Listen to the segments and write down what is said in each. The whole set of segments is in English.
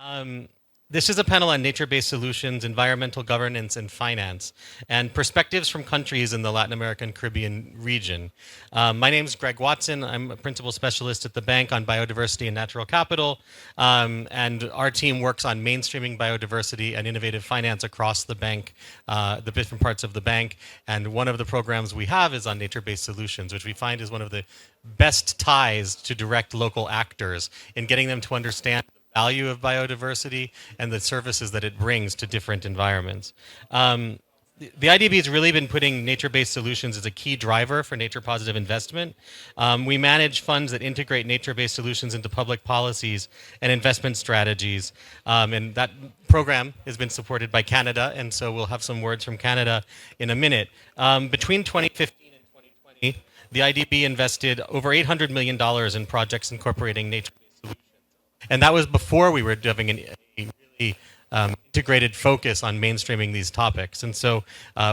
Um, this is a panel on nature-based solutions, environmental governance, and finance, and perspectives from countries in the Latin American Caribbean region. My name is Greg Watson. I'm a principal specialist at the bank on biodiversity and natural capital, and our team works on mainstreaming biodiversity and innovative finance across the bank, the different parts of the bank. And one of the programs we have is on nature-based solutions, which we find is one of the best ties to direct local actors in getting them to understand value of biodiversity and the services that it brings to different environments. The IDB has really been putting nature-based solutions as a key driver for nature-positive investment. We manage funds that integrate nature-based solutions into public policies and investment strategies, and that program has been supported by Canada, and so we'll have some words from Canada in a minute. Between 2015 and 2020, the IDB invested over $800 million in projects incorporating nature-based solutions. And that was before we were having a really integrated focus on mainstreaming these topics. And so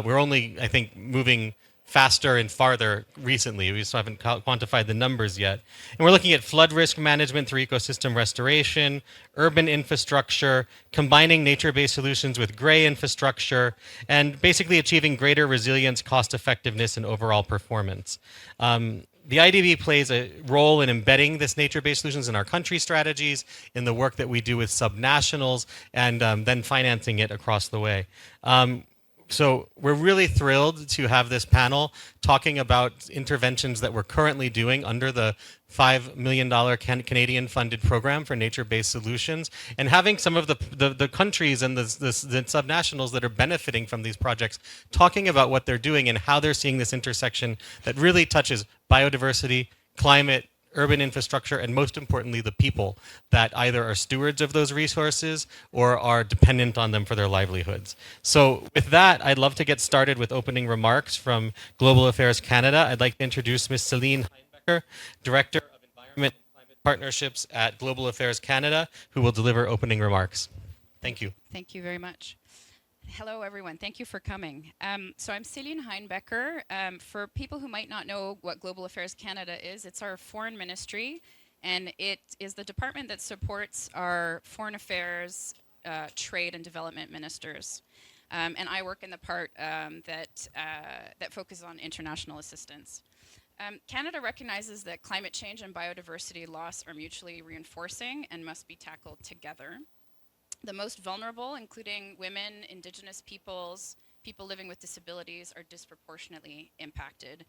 we're only, I think, moving faster and farther recently. We still haven't quantified the numbers yet. And we're looking at flood risk management through ecosystem restoration, urban infrastructure, combining nature-based solutions with gray infrastructure, and basically achieving greater resilience, cost effectiveness, and overall performance. The IDB plays a role in embedding this nature-based solutions in our country strategies, in the work that we do with subnationals, and then financing it across the way. So we're really thrilled to have this panel talking about interventions that we're currently doing under the $5 million Canadian funded program for nature-based solutions, and having some of the countries and the subnationals that are benefiting from these projects talking about what they're doing and how they're seeing this intersection that really touches biodiversity, climate, urban infrastructure, and most importantly, the people that either are stewards of those resources or are dependent on them for their livelihoods. So with that, I'd love to get started with opening remarks from Global Affairs Canada. I'd like to introduce Ms. Celine Heinbecker, Director of Environment and Climate Partnerships at Global Affairs Canada, who will deliver opening remarks. Thank you. Thank you very much. Hello, everyone. Thank you for coming. So I'm Celine Heinbecker. For people who might not know what Global Affairs Canada is, it's our foreign ministry, and it is the department that supports our foreign affairs, trade, and development ministers. And I work in the part that focuses on international assistance. Canada recognizes that climate change and biodiversity loss are mutually reinforcing and must be tackled together. The most vulnerable, including women, Indigenous peoples, people living with disabilities, are disproportionately impacted.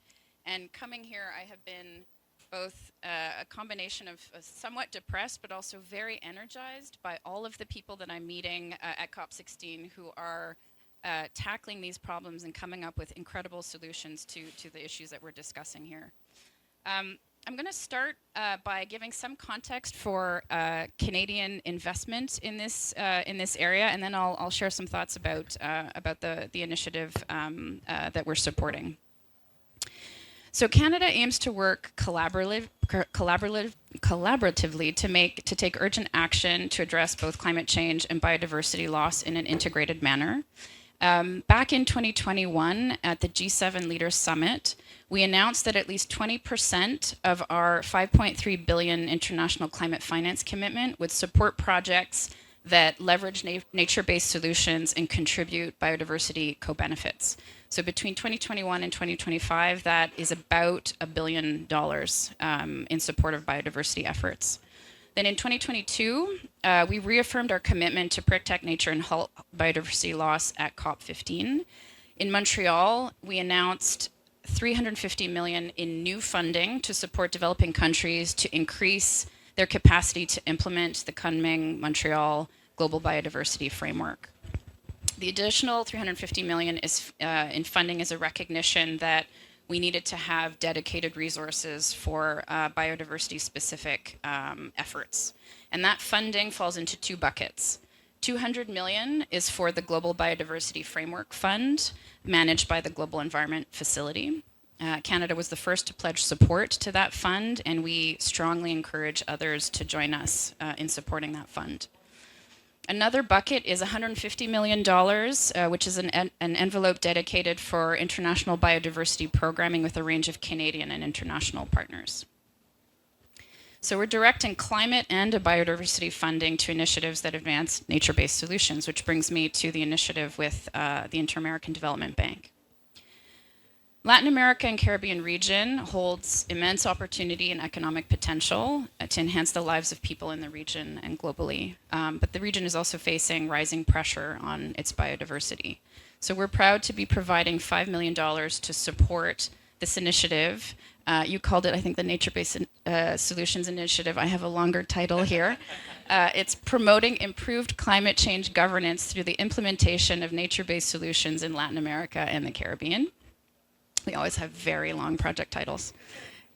And coming here, I have been both a combination of somewhat depressed, but also very energized by all of the people that I'm meeting at COP16 who are tackling these problems and coming up with incredible solutions to the issues that we're discussing here. I'm going to start by giving some context for Canadian investment in this area, and then I'll share some thoughts about the initiative that we're supporting. So Canada aims to work collaboratively to take urgent action to address both climate change and biodiversity loss in an integrated manner. Back in 2021 at the G7 Leaders Summit, we announced that at least 20% of our $5.3 billion international climate finance commitment would support projects that leverage nature-based solutions and contribute biodiversity co-benefits. So between 2021 and 2025, that is about $1 billion in support of biodiversity efforts. Then in 2022, we reaffirmed our commitment to protect nature and halt biodiversity loss at COP15. In Montreal, we announced $350 million in new funding to support developing countries to increase their capacity to implement the Kunming-Montreal Global Biodiversity Framework. The additional $350 million is in funding is a recognition that we needed to have dedicated resources for biodiversity-specific efforts. And that funding falls into two buckets. $200 million is for the Global Biodiversity Framework Fund, managed by the Global Environment Facility. Canada was the first to pledge support to that fund, and we strongly encourage others to join us in supporting that fund. Another bucket is $150 million, which is an envelope dedicated for international biodiversity programming with a range of Canadian and international partners. So we're directing climate and biodiversity funding to initiatives that advance nature-based solutions, which brings me to the initiative with the Inter-American Development Bank. Latin America and Caribbean region holds immense opportunity and economic potential to enhance the lives of people in the region and globally. But the region is also facing rising pressure on its biodiversity. So we're proud to be providing $5 million to support this initiative. You called it, I think, the Nature-Based Solutions Initiative. I have a longer title here. It's promoting improved climate change governance through the implementation of nature-based solutions in Latin America and the Caribbean. We always have very long project titles.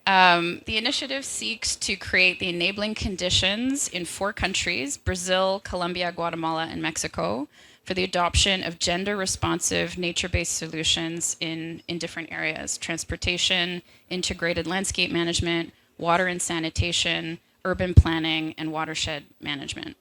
The initiative seeks to create the enabling conditions in 4 countries, Brazil, Colombia, Guatemala, and Mexico, for the adoption of gender-responsive, nature-based solutions in different areas: transportation, integrated landscape management, water and sanitation, urban planning, and watershed management.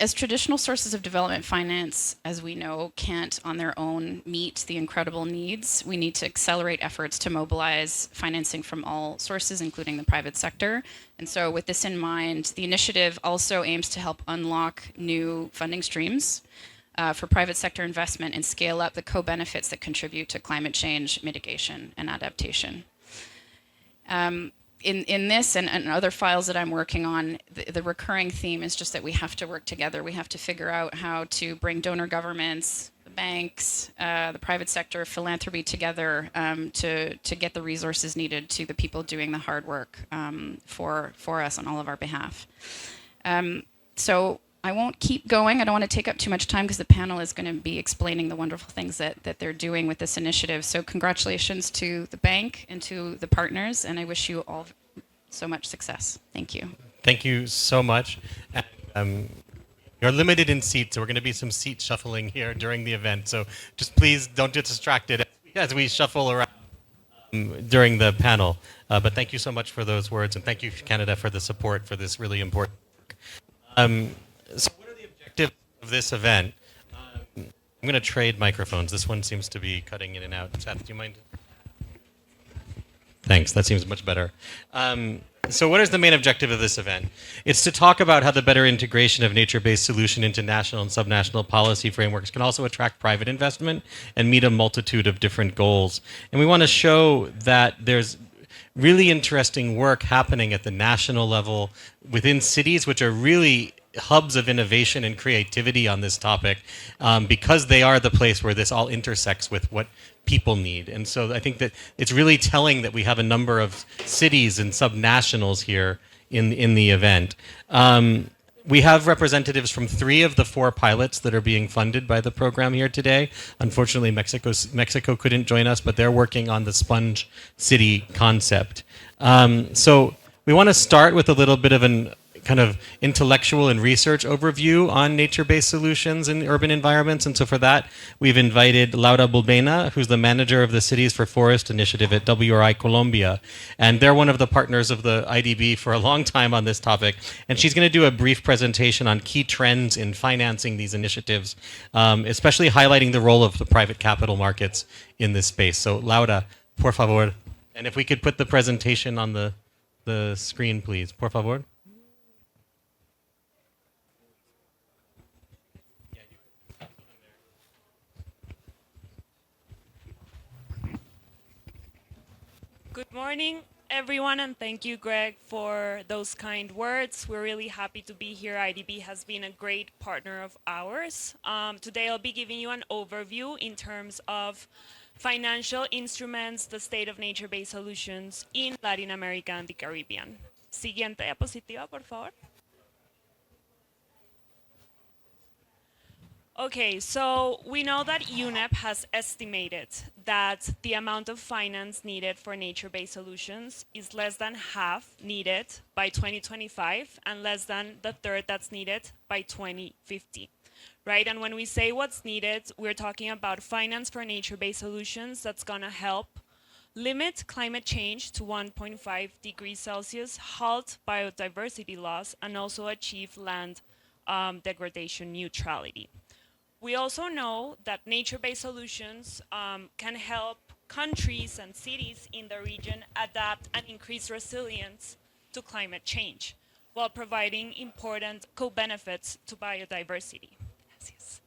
As traditional sources of development finance, as we know, can't on their own meet the incredible needs, we need to accelerate efforts to mobilize financing from all sources, including the private sector. And so with this in mind, the initiative also aims to help unlock new funding streams for private sector investment and scale up the co-benefits that contribute to climate change mitigation and adaptation. In this and other files that I'm working on, the recurring theme is just that we have to work together. We have to figure out how to bring donor governments, the banks, the private sector, philanthropy together to get the resources needed to the people doing the hard work for us on all of our behalf. So I won't keep going. I don't want to take up too much time because the panel is going to be explaining the wonderful things that they're doing with this initiative. So congratulations to the bank and to the partners, and I wish you all so much success. Thank you. Thank you so much. You're limited in seats, so we're going to be some seat shuffling here during the event. So just please don't get distracted as we shuffle around during the panel. But thank you so much for those words, and thank you, Canada, for the support for this really important work. So what are the objectives of this event? I'm going to trade microphones. This one seems to be cutting in and out. Seth, do you mind? Thanks. That seems much better. So what is the main objective of this event? It's to talk about how the better integration of nature-based solution into national and subnational policy frameworks can also attract private investment and meet a multitude of different goals. And we want to show that there's really interesting work happening at the national level within cities, which are really hubs of innovation and creativity on this topic, because they are the place where this all intersects with what people need. And so I think that it's really telling that we have a number of cities and subnationals here in the event. We have representatives from 3 of the 4 pilots that are being funded by the program here today. Unfortunately, Mexico couldn't join us, but they're working on the sponge city concept. So we want to start with a little bit of an kind of intellectual and research overview on nature-based solutions in urban environments. And so for that, we've invited Laura Bulbena, who's the manager of the Cities for Forest Initiative at WRI Colombia. And they're one of the partners of the IDB for a long time on this topic. And she's going to do a brief presentation on key trends in financing these initiatives, especially highlighting the role of the private capital markets in this space. So Laura, por favor. And if we could put the presentation on the screen, please. Por favor. Good morning, everyone, and thank you, Greg, for those kind words. We're really happy to be here. IDB has been a great partner of ours. Today, I'll be giving you an overview in terms of financial instruments, the state of nature-based solutions in Latin America and the Caribbean. Siguiente diapositiva, por favor. Okay, so we know that UNEP has estimated that the amount of finance needed for nature-based solutions is less than half needed by 2025 and less than the third that's needed by 2050, right? And when we say what's needed, we're talking about finance for nature-based solutions that's gonna help limit climate change to 1.5 degrees Celsius, halt biodiversity loss, and also achieve land degradation neutrality. We also know that nature-based solutions can help countries and cities in the region adapt and increase resilience to climate change while providing important co-benefits to biodiversity. Gracias.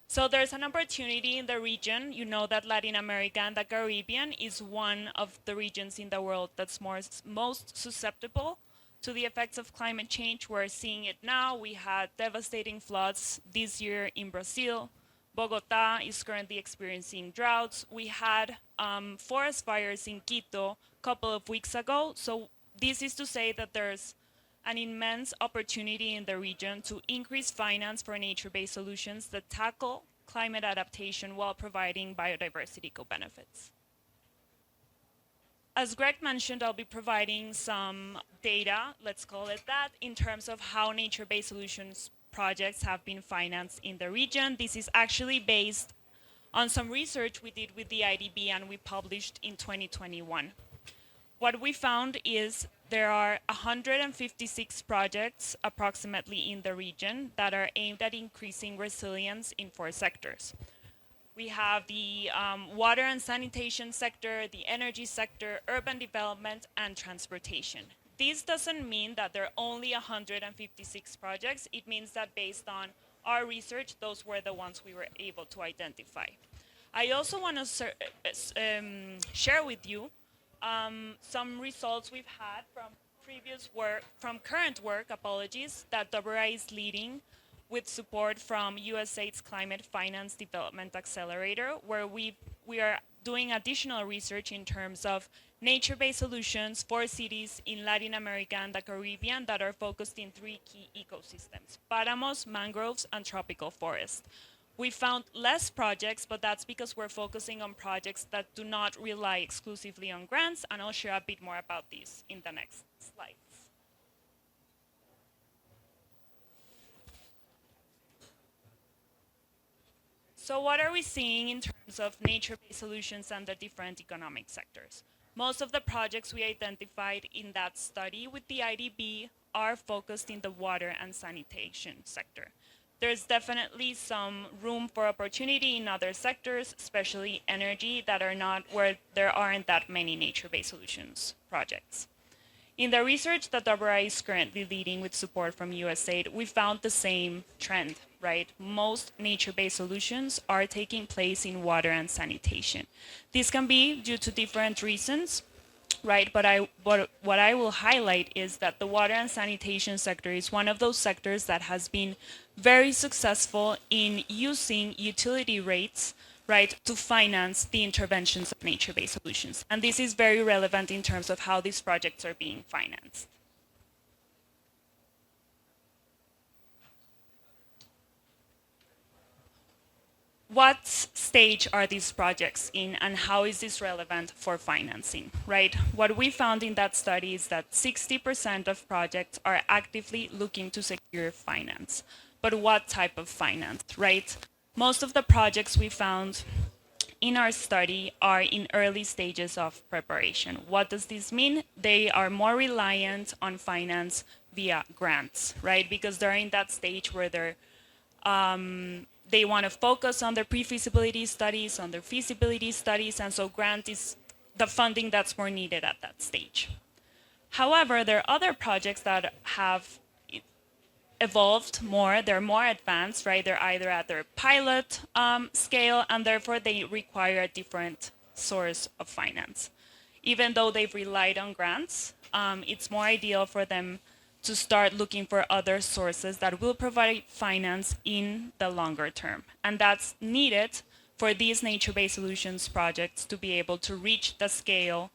So there's an opportunity in the region. You know that Latin America and the Caribbean is one of the regions in the world that's most susceptible to the effects of climate change. We're seeing it now. We had devastating floods this year in Brazil. Bogota is currently experiencing droughts. We had forest fires in Quito a couple of weeks ago. So this is to say that there's an immense opportunity in the region to increase finance for nature-based solutions that tackle climate adaptation while providing biodiversity co-benefits. As Greg mentioned, I'll be providing some data, let's call it that, in terms of how nature-based solutions projects have been financed in the region. This is actually based on some research we did with the IDB and we published in 2021. What we found is there are 156 projects approximately in the region that are aimed at increasing resilience in 4 sectors. We have the water and sanitation sector, the energy sector, urban development, and transportation. This doesn't mean that there are only 156 projects. It means that based on our research, those were the ones we were able to identify. I also want to share with you some results we've had from current work, that WRI is leading with support from USAID's Climate Finance Development Accelerator, where we are doing additional research in terms of nature-based solutions for cities in Latin America and the Caribbean that are focused in 3 key ecosystems: páramos, mangroves, and tropical forest. We found less projects, but that's because we're focusing on projects that do not rely exclusively on grants, and I'll share a bit more about these in the next slides. So what are we seeing in terms of nature-based solutions and the different economic sectors? Most of the projects we identified in that study with the IDB are focused in the water and sanitation sector. There's definitely some room for opportunity in other sectors, especially energy, that are not where there aren't that many nature-based solutions projects. In the research that WRI is currently leading with support from USAID, we found the same trend, right? Most nature-based solutions are taking place in water and sanitation. This can be due to different reasons, right? But what I will highlight is that the water and sanitation sector is one of those sectors that has been very successful in using utility rates, right, to finance the interventions of nature-based solutions. And this is very relevant in terms of how these projects are being financed. What stage are these projects in and how is this relevant for financing, right? What we found in that study is that 60% of projects are actively looking to secure finance. But what type of finance, right? Most of the projects we found in our study are in early stages of preparation. What does this mean? They are more reliant on finance via grants, right? Because they're in that stage where they want to focus on their pre-feasibility studies, on their feasibility studies, and so grant is the funding that's more needed at that stage. However, there are other projects that have evolved more, they're more advanced, right? They're either at their pilot scale, and therefore they require a different source of finance. Even though they've relied on grants, it's more ideal for them to start looking for other sources that will provide finance in the longer term. And that's needed for these nature-based solutions projects to be able to reach the scale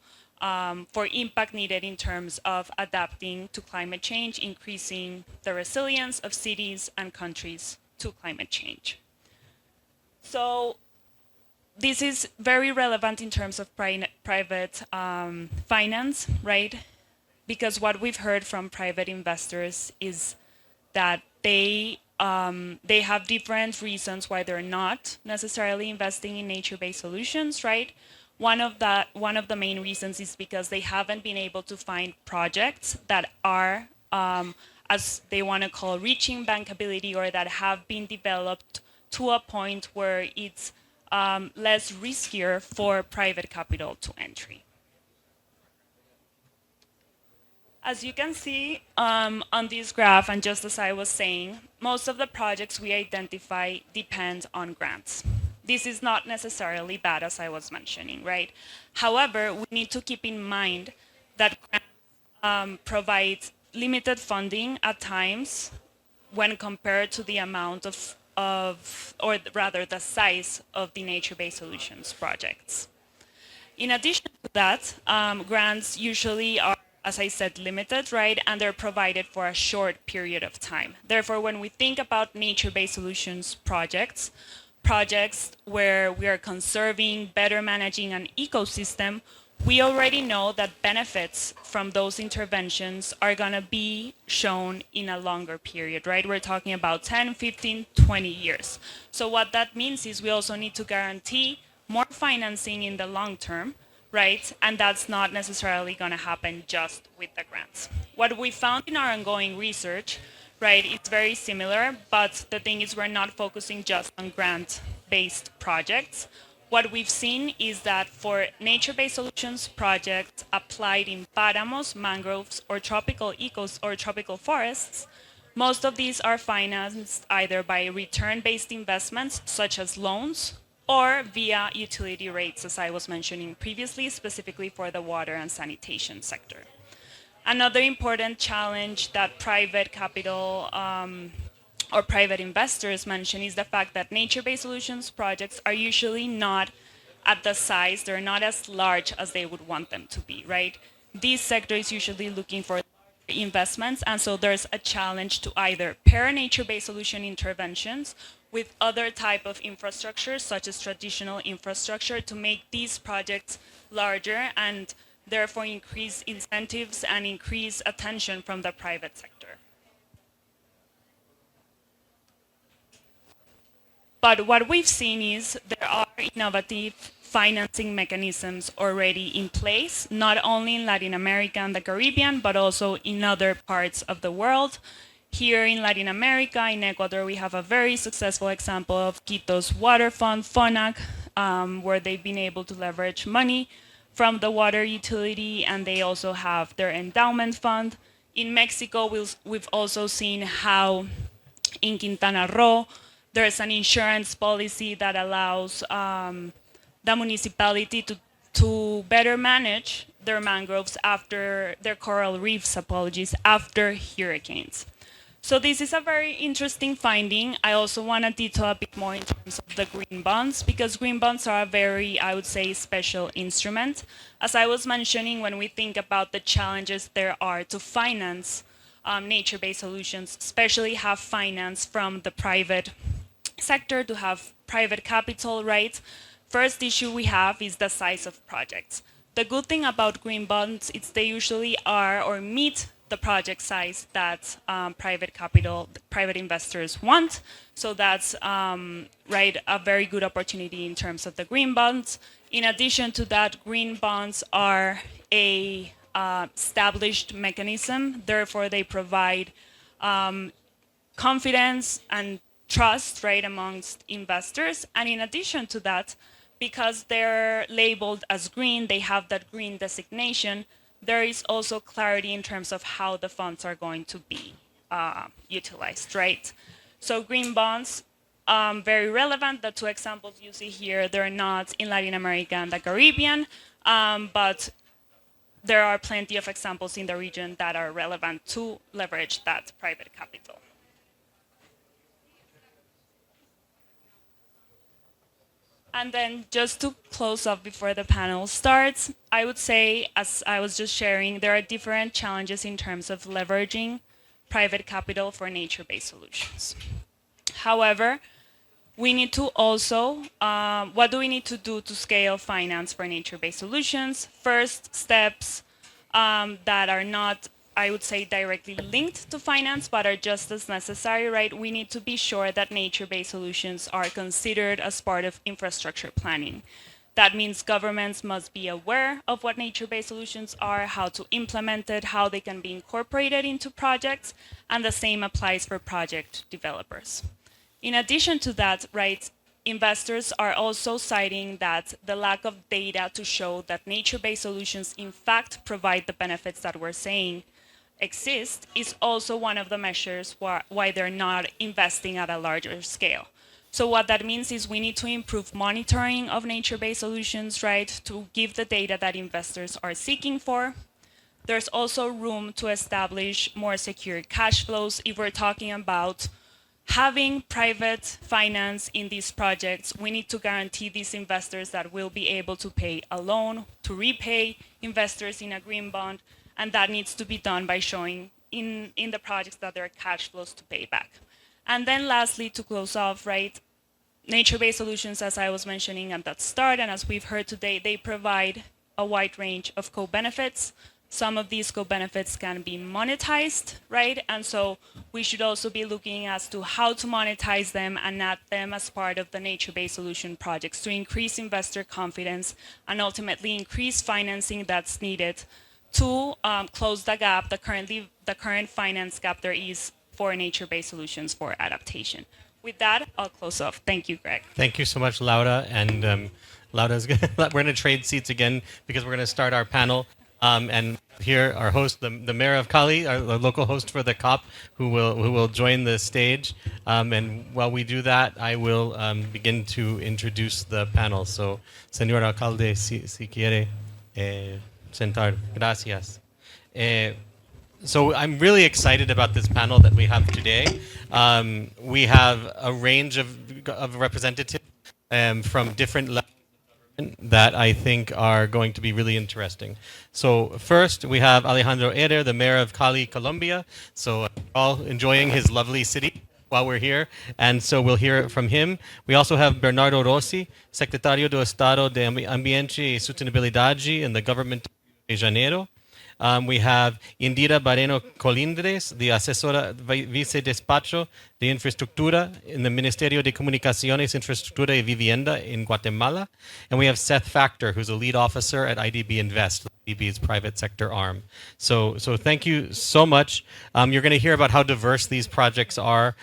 for impact needed in terms of adapting to climate change, increasing the resilience of cities and countries to climate change. So this is very relevant in terms of private finance, right? Because what we've heard from private investors is that they have different reasons why they're not necessarily investing in nature-based solutions, right? One of the main reasons is because they haven't been able to find projects that are, as they want to call, reaching bankability, or that have been developed to a point where it's less riskier for private capital to entry. As you can see on this graph, and just as I was saying, most of the projects we identify depend on grants. This is not necessarily bad, as I was mentioning, right? However, we need to keep in mind that grants provide limited funding at times when compared to the amount or rather the size of the nature-based solutions projects. In addition to that, grants usually are, as I said, limited, right? And they're provided for a short period of time. Therefore, when we think about nature-based solutions projects where we are conserving, better managing an ecosystem, we already know that benefits from those interventions are going to be shown in a longer period, right? We're talking about 10, 15, 20 years. So what that means is we also need to guarantee more financing in the long term, right? And that's not necessarily going to happen just with the grants. What we found in our ongoing research, right, it's very similar, but the thing is we're not focusing just on grant-based projects. What we've seen is that for nature-based solutions projects applied in páramos, mangroves, or tropical forests, most of these are financed either by return-based investments, such as loans, or via utility rates, as I was mentioning previously, specifically for the water and sanitation sector. Another important challenge that private capital or private investors mention is the fact that nature-based solutions projects are usually not at the size, they're not as large as they would want them to be, right? This sector is usually looking for investments, and so there's a challenge to either pair nature-based solution interventions with other type of infrastructure, such as traditional infrastructure, to make these projects larger and therefore increase incentives and increase attention from the private sector. But what we've seen is there are innovative financing mechanisms already in place, not only in Latin America and the Caribbean, but also in other parts of the world. Here in Latin America, in Ecuador, we have a very successful example of Quito's water fund, FONAC, where they've been able to leverage money from the water utility, and they also have their endowment fund. In Mexico, we've also seen how in Quintana Roo, there's an insurance policy that allows the municipality to better manage their mangroves after their coral reefs, after hurricanes. So this is a very interesting finding. I also want to detail a bit more in terms of the green bonds, because green bonds are a very, I would say, special instrument. As I was mentioning, when we think about the challenges there are to finance nature-based solutions, especially have finance from the private sector, to have private capital, right? First issue we have is the size of projects. The good thing about green bonds is they usually are or meet the project size that private investors want. So that's right, a very good opportunity in terms of the green bonds. In addition to that, green bonds are a established mechanism. Therefore, they provide confidence and trust, right, amongst investors. And in addition to that, because they're labeled as green, they have that green designation, there is also clarity in terms of how the funds are going to be utilized, right? So green bonds, very relevant. The two examples you see here, they're not in Latin America and the Caribbean, but there are plenty of examples in the region that are relevant to leverage that private capital. And then just to close up before the panel starts, I would say, as I was just sharing, there are different challenges in terms of leveraging private capital for nature-based solutions. However, we need to also, what do we need to do to scale finance for nature-based solutions? First steps that are not, I would say, directly linked to finance, but are just as necessary, right? We need to be sure that nature-based solutions are considered as part of infrastructure planning. That means governments must be aware of what nature-based solutions are, how to implement it, how they can be incorporated into projects, and the same applies for project developers. In addition to that, right, investors are also citing that the lack of data to show that nature-based solutions in fact provide the benefits that we're saying exist is also one of the measures why they're not investing at a larger scale. So what that means is we need to improve monitoring of nature-based solutions, right, to give the data that investors are seeking for. There's also room to establish more secure cash flows if we're talking about having private finance in these projects. We need to guarantee these investors that will be able to pay a loan, to repay investors in a green bond, and that needs to be done by showing in the projects that there are cash flows to pay back. And then lastly, to close off, right, nature-based solutions, as I was mentioning at that start, and as we've heard today, they provide a wide range of co-benefits. Some of these co-benefits can be monetized, right? And so we should also be looking as to how to monetize them and add them as part of the nature-based solution projects to increase investor confidence and ultimately increase financing that's needed to close the gap, the current finance gap there is for nature-based solutions for adaptation. With that, I'll close off. Thank you, Greg. Thank you so much, Laura. And Laura's we're going to trade seats again because we're going to start our panel. And here, our host, the mayor of Cali, our local host for the COP, who will join the stage. And while we do that, I will begin to introduce the panel. So, Señor Alcalde, si quiere sentar. Gracias. So I'm really excited about this panel that we have today. We have a range of representatives from different levels that I think are going to be really interesting. So first, we have Alejandro Eder, the mayor of Cali, Colombia. So all enjoying his lovely city while we're here, and so we'll hear from him. We also have Bernardo Rossi, Secretario do Estado de Ambiente y Sustentabilidade in the government of Rio de Janeiro. We have Indira Bareno Colindres, the asesora vice-despacho de infraestructura in the Ministerio de Comunicaciones, Infraestructura y Vivienda in Guatemala. And we have Seth Factor, who's a lead officer at IDB Invest, IDB's private sector arm. So thank you so much. You're going to hear about how diverse these projects are,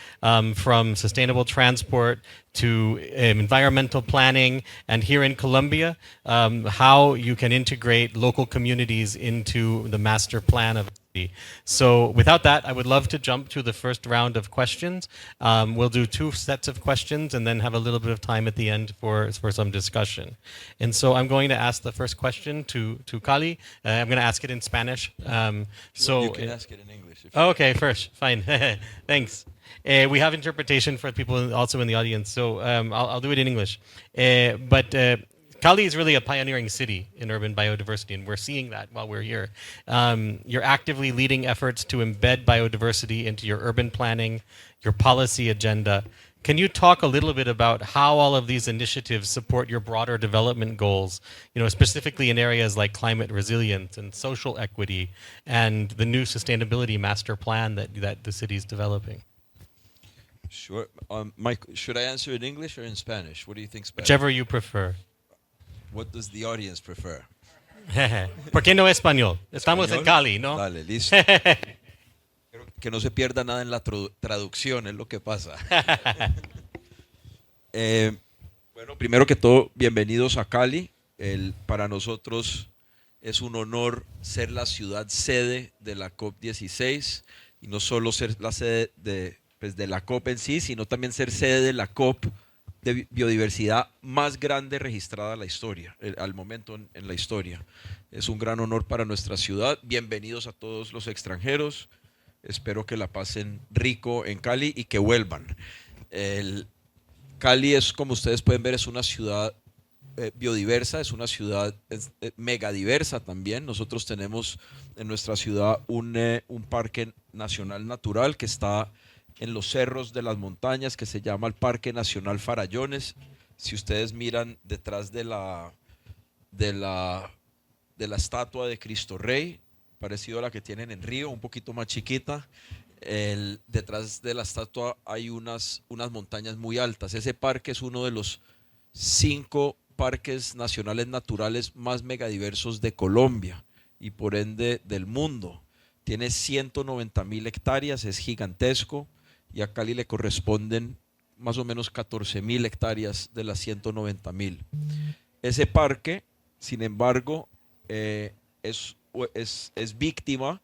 from sustainable transport to environmental planning, and here in Colombia, how you can integrate local communities into the master plan of the city. So without that, I would love to jump to the first round of questions. We'll do 2 sets of questions and then have a little bit of time at the end for some discussion. And so I'm going to ask the first question to Cali. I'm going to ask it in Spanish. You can ask it in English. Okay, first, fine. Thanks. We have interpretation for people also in the audience, so I'll do it in English. But Cali is really a pioneering city in urban biodiversity, and we're seeing that while we're here. You're actively leading efforts to embed biodiversity into your urban planning, your policy agenda. Can you talk a little bit about how all of these initiatives support your broader development goals, specifically in areas like climate resilience and social equity and the new sustainability master plan that the city is developing? Sure. Mike, should I answer in English or in Spanish? What do you think's better? Whichever you prefer. What does the audience prefer? ¿Por qué no español? Estamos en ¿Español? Cali, ¿no? Dale, listo. Que no se pierda nada en la traducción, es lo que pasa. Bueno, primero que todo, bienvenidos a Cali. Para nosotros es un honor ser la ciudad sede de la COP16 y no solo ser la sede de la COP en sí, sino también ser sede de la COP de biodiversidad más grande registrada en la historia, al momento en la historia. Es un gran honor para nuestra ciudad. Bienvenidos a todos los extranjeros. Espero que la pasen rico en Cali y que vuelvan. Cali es, como ustedes pueden ver, es una ciudad biodiversa, es una ciudad megadiversa también. Nosotros tenemos en nuestra ciudad un parque nacional natural que está en los cerros de las montañas, que se llama el Parque Nacional Farallones. Si ustedes miran detrás de la estatua de Cristo Rey, parecido a la que tienen en Río, un poquito más chiquita, detrás de la estatua hay unas montañas muy altas. Ese parque es uno de los 5 parques nacionales naturales más megadiversos de Colombia y por ende del mundo. Tiene 190.000 hectáreas, es gigantesco, y a Cali le corresponden más o menos 14.000 hectáreas de las 190.000. Ese parque, sin embargo, es víctima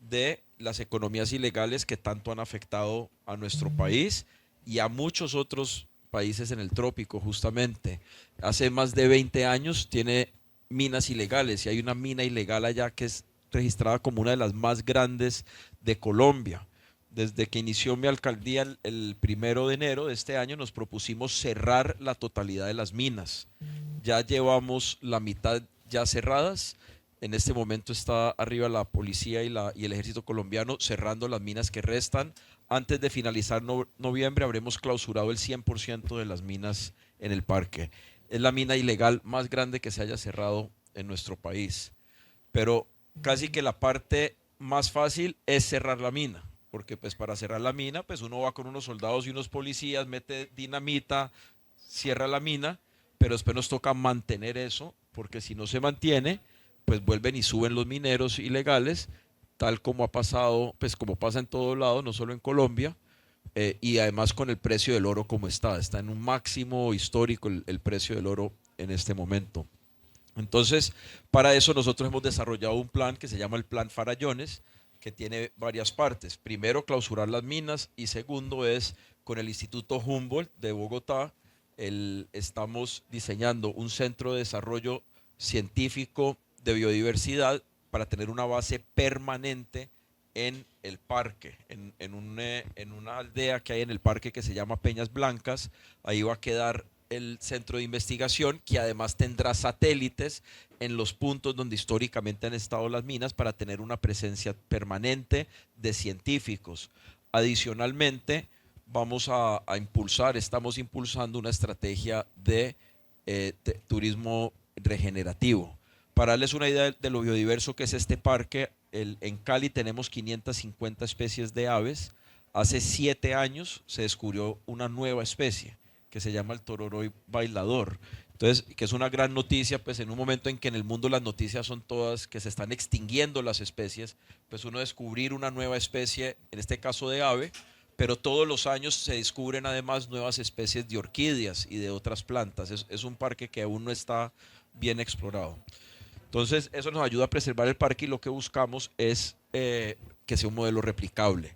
de las economías ilegales que tanto han afectado a nuestro país y a muchos otros países en el trópico, justamente. Hace más de 20 años tiene minas ilegales y hay una mina ilegal allá que es registrada como una de las más grandes de Colombia. Desde que inició mi alcaldía el 1 de enero de este año nos propusimos cerrar la totalidad de las minas. Ya llevamos la mitad ya cerradas. En este momento está arriba la policía y el ejército colombiano cerrando las minas que restan. Antes de finalizar noviembre habremos clausurado el 100% de las minas en el parque. Es la mina ilegal más grande que se haya cerrado en nuestro país. Pero casi que la parte más fácil es cerrar la mina, porque pues para cerrar la mina pues uno va con unos soldados y unos policías, mete dinamita, cierra la mina, pero después nos toca mantener eso, porque si no se mantiene, pues vuelven y suben los mineros ilegales, tal como ha pasado, pues como pasa en todo lado, no solo en Colombia, y además con el precio del oro como está en un máximo histórico el precio del oro en este momento. Entonces, para eso nosotros hemos desarrollado un plan que se llama el Plan Farallones, que tiene varias partes. Primero, clausurar las minas y segundo es con el Instituto Humboldt de Bogotá, estamos diseñando un centro de desarrollo científico de biodiversidad para tener una base permanente en el parque, en una aldea que hay en el parque que se llama Peñas Blancas. Ahí va a quedar el centro de investigación, que además tendrá satélites en los puntos donde históricamente han estado las minas para tener una presencia permanente de científicos. Adicionalmente, estamos impulsando una estrategia de turismo regenerativo. Para darles una idea de lo biodiverso que es este parque, en Cali tenemos 550 especies de aves. Hace 7 años se descubrió una nueva especie que se llama el tororoy bailador. Entonces, que es una gran noticia, pues en un momento en que en el mundo las noticias son todas que se están extinguiendo las especies, pues uno descubrir una nueva especie, en este caso de ave, pero todos los años se descubren además nuevas especies de orquídeas y de otras plantas. Es un parque que aún no está bien explorado. Entonces, eso nos ayuda a preservar el parque y lo que buscamos es que sea un modelo replicable.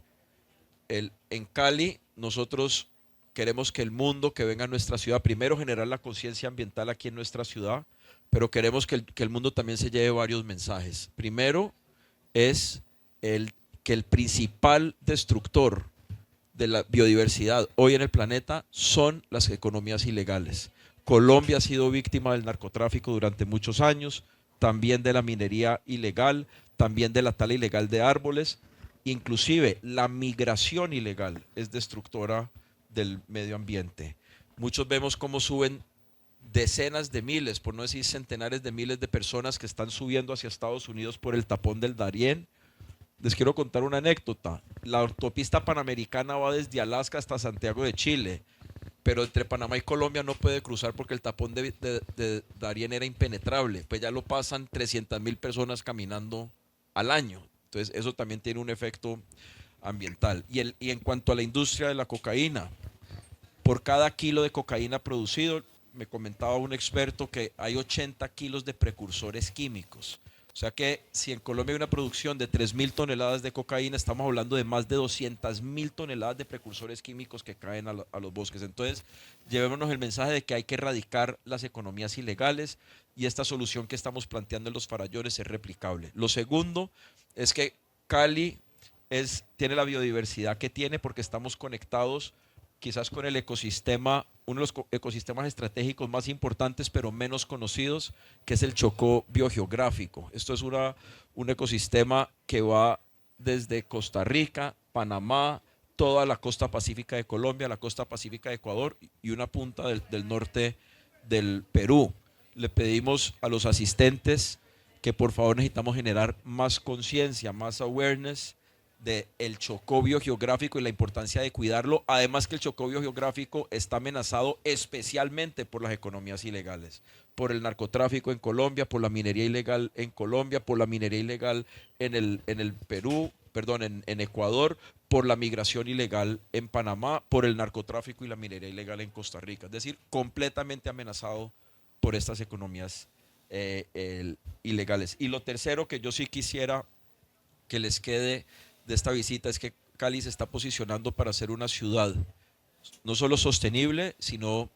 En Cali, nosotros queremos que el mundo que venga a nuestra ciudad, primero generar la conciencia ambiental aquí en nuestra ciudad, pero queremos que el mundo también se lleve varios mensajes. Primero es que el principal destructor de la biodiversidad hoy en el planeta son las economías ilegales. Colombia ha sido víctima del narcotráfico durante muchos años, también de la minería ilegal, también de la tala ilegal de árboles, inclusive la migración ilegal es destructora del medio ambiente. Muchos vemos cómo suben decenas de miles, por no decir centenares de miles de personas que están subiendo hacia Estados Unidos por el tapón del Darién. Les quiero contar una anécdota. La autopista panamericana va desde Alaska hasta Santiago de Chile, pero entre Panamá y Colombia no puede cruzar porque el tapón de Darién era impenetrable. Pues ya lo pasan 300.000 personas caminando al año. Entonces eso también tiene un efecto ambiental. Y en cuanto a la industria de la cocaína, por cada kilo de cocaína producido, me comentaba un experto que hay 80 kilos de precursores químicos. O sea que si en Colombia hay una producción de 3.000 toneladas de cocaína, estamos hablando de más de 200.000 toneladas de precursores químicos que caen a los bosques. Entonces, llevémonos el mensaje de que hay que erradicar las economías ilegales y esta solución que estamos planteando en los farallones es replicable. Lo segundo es que Cali tiene la biodiversidad que tiene porque estamos conectados quizás con el ecosistema, uno de los ecosistemas estratégicos más importantes pero menos conocidos, que es el Chocó biogeográfico. Esto es un ecosistema que va desde Costa Rica, Panamá, toda la costa pacífica de Colombia, la costa pacífica de Ecuador y una punta del norte del Perú. Le pedimos a los asistentes que por favor necesitamos generar más conciencia, más awareness del Chocó biogeográfico y la importancia de cuidarlo, además que el Chocó biogeográfico está amenazado especialmente por las economías ilegales, por el narcotráfico en Colombia, por la minería ilegal en Colombia, por la minería ilegal en el Perú, perdón, en Ecuador, por la migración ilegal en Panamá, por el narcotráfico y la minería ilegal en Costa Rica. Es decir, completamente amenazado por estas economías ilegales. Y lo tercero que yo sí quisiera que les quede de esta visita es que Cali se está posicionando para ser una ciudad no solo sostenible, sino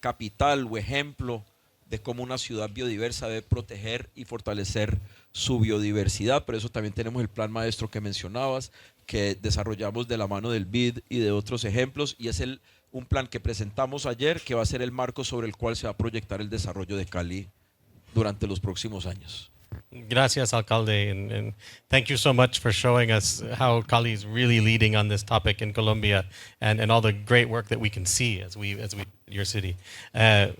capital o ejemplo de cómo una ciudad biodiversa debe proteger y fortalecer su biodiversidad. Por eso también tenemos el plan maestro que mencionabas, que desarrollamos de la mano del BID y de otros ejemplos, y es un plan que presentamos ayer, que va a ser el marco sobre el cual se va a proyectar el desarrollo de Cali durante los próximos años. Gracias, alcalde, and thank you so much for showing us how Cali is really leading on this topic in Colombia, and all the great work that we can see as we your city.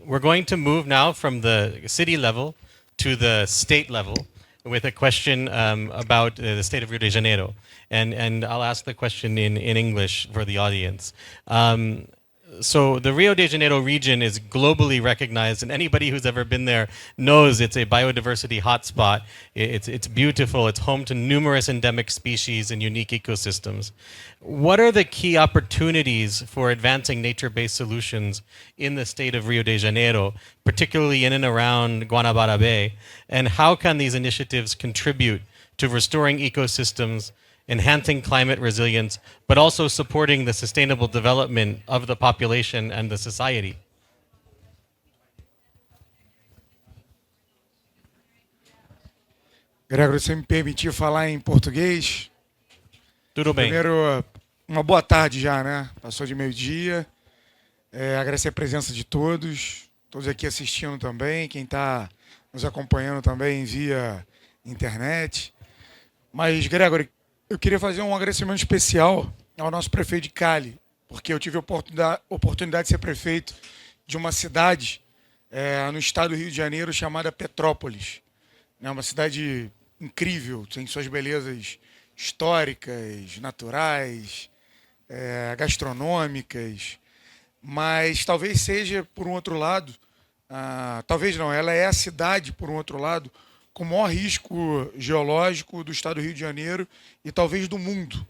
We're going to move now from the city level to the state level with a question about the state of Rio de Janeiro, and I'll ask the question in English for the audience. So the Rio de Janeiro region is globally recognized, and anybody who's ever been there knows it's a biodiversity hotspot. It's beautiful. It's home to numerous endemic species and unique ecosystems. What are the key opportunities for advancing nature-based solutions in the state of Rio de Janeiro, particularly in and around Guanabara Bay? And how can these initiatives contribute to restoring ecosystems, enhancing climate resilience, but also supporting the sustainable development of the population and the society? Gregor, você me permitir falar em português? Tudo bem. Primeiro, uma boa tarde já, né? Passou de meio-dia. Agradecer a presença de todos aqui assistindo também, quem está nos acompanhando também via internet. Mas, Gregor, eu queria fazer um agradecimento especial ao nosso prefeito de Cali, porque eu tive a oportunidade de ser prefeito de uma cidade no estado do Rio de Janeiro chamada Petrópolis. É uma cidade incrível, tem suas belezas históricas, naturais, gastronômicas, mas talvez seja, por um outro lado, talvez não, ela é a cidade, por um outro lado, com o maior risco geológico do estado do Rio de Janeiro e talvez do mundo.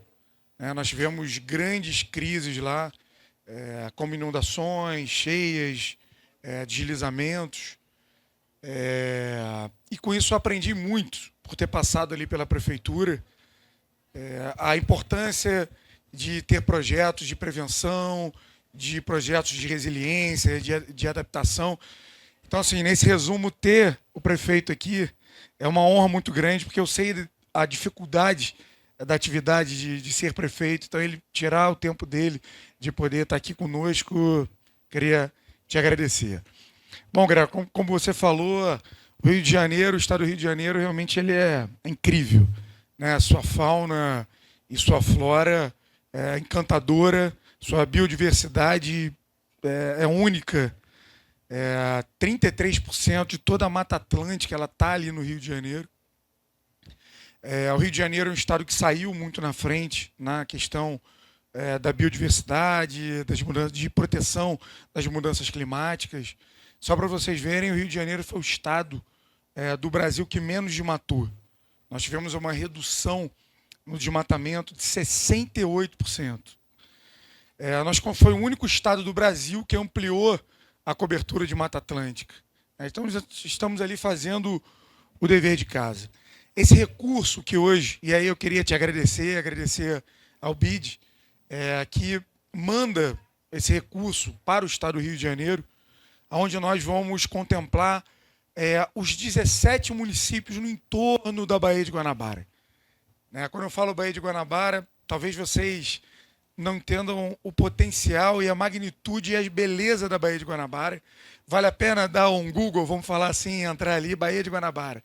Nós tivemos grandes crises lá, como inundações, cheias, deslizamentos. E com isso eu aprendi muito, por ter passado ali pela prefeitura, a importância de ter projetos de prevenção, de projetos de resiliência, de adaptação. Então, assim, nesse resumo, ter o prefeito aqui é uma honra muito grande, porque eu sei a dificuldade da atividade de ser prefeito. Então, ele tirar o tempo dele de poder estar aqui conosco, queria te agradecer. Bom, Gra, como você falou, o Rio de Janeiro, o estado do Rio de Janeiro, realmente ele é incrível, né? Sua fauna e sua flora é encantadora, sua biodiversidade é única. 33% de toda a Mata Atlântica ela está ali no Rio de Janeiro. O Rio de Janeiro é um estado que saiu muito na frente na questão da biodiversidade, das mudanças, de proteção das mudanças climáticas. Só para vocês verem, o Rio de Janeiro foi o estado do Brasil que menos desmatou. Nós tivemos uma redução no desmatamento de 68%. Nós foi o único estado do Brasil que ampliou a cobertura de Mata Atlântica. Então, estamos ali fazendo o dever de casa. Esse recurso que hoje, e aí eu queria te agradecer ao BID, que manda esse recurso para o estado do Rio de Janeiro, onde nós vamos contemplar os 17 municípios no entorno da Baía de Guanabara. Quando eu falo Baía de Guanabara, talvez vocês não entendam o potencial e a magnitude e a beleza da Baía de Guanabara. Vale a pena dar um Google, vamos falar assim, entrar ali, Baía de Guanabara,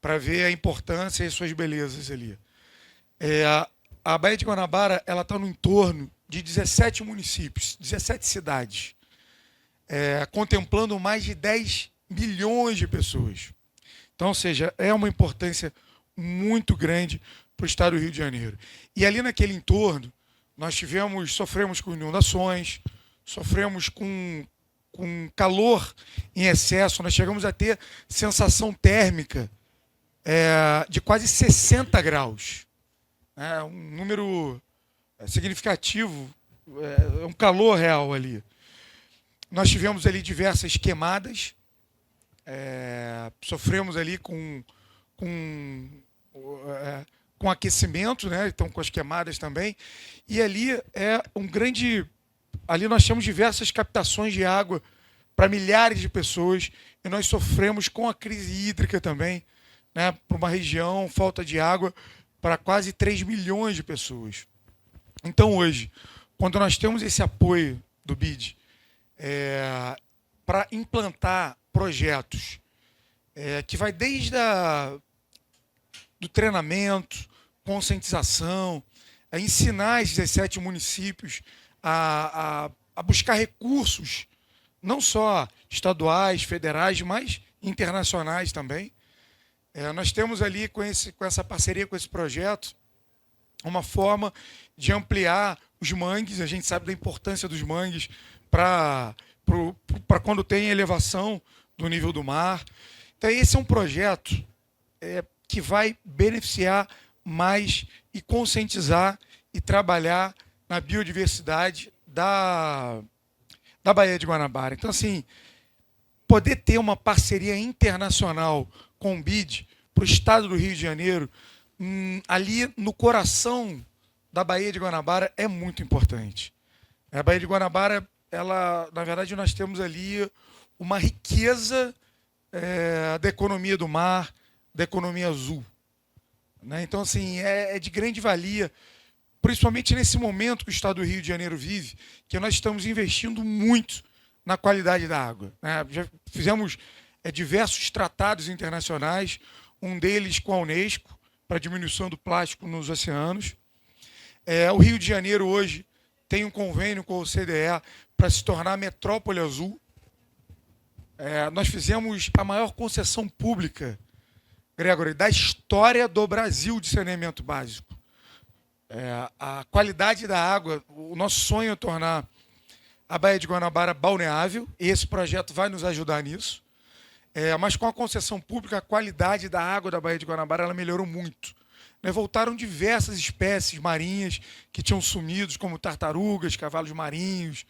para ver a importância e as suas belezas ali. A Baía de Guanabara está no entorno de 17 municípios, 17 cidades, contemplando mais de 10 milhões de pessoas. Então, ou seja, é uma importância muito grande para o estado do Rio de Janeiro. E ali naquele entorno, nós sofremos com inundações, sofremos com calor em excesso, nós chegamos a ter sensação térmica de quase 60 graus. Um número significativo, um calor real ali. Nós tivemos ali diversas queimadas, sofremos ali com aquecimento, né? Então com as queimadas também. E ali ali nós temos diversas captações de água para milhares de pessoas e nós sofremos com a crise hídrica também, né? Para uma região, falta de água para quase 3 milhões de pessoas. Então hoje, quando nós temos esse apoio do BID para implantar projetos que vai desde do treinamento, conscientização, a ensinar esses 17 municípios a buscar recursos, não só estaduais, federais, mas internacionais também. Nós temos ali, com essa parceria, com esse projeto, uma forma de ampliar os mangues. A gente sabe da importância dos mangues para quando tem elevação do nível do mar. Então, esse é um projeto que vai beneficiar mais e conscientizar e trabalhar na biodiversidade da Baía de Guanabara. Então, assim, poder ter uma parceria internacional com o BID para o estado do Rio de Janeiro, ali no coração da Baía de Guanabara, é muito importante. A Baía de Guanabara, na verdade, nós temos ali uma riqueza da economia do mar, da economia azul. Né? Então, assim, é de grande valia, principalmente nesse momento que o estado do Rio de Janeiro vive, que nós estamos investindo muito na qualidade da água. Né? Já fizemos diversos tratados internacionais, um deles com a Unesco, para a diminuição do plástico nos oceanos. O Rio de Janeiro hoje tem um convênio com a OCDE para se tornar metrópole azul. Nós fizemos a maior concessão pública, Gregory, da história do Brasil de saneamento básico. A qualidade da água, o nosso sonho é tornar a Baía de Guanabara balneável, e esse projeto vai nos ajudar nisso. Mas com a concessão pública, a qualidade da água da Baía de Guanabara ela melhorou muito. Voltaram diversas espécies marinhas que tinham sumido, como tartarugas, cavalos marinhos.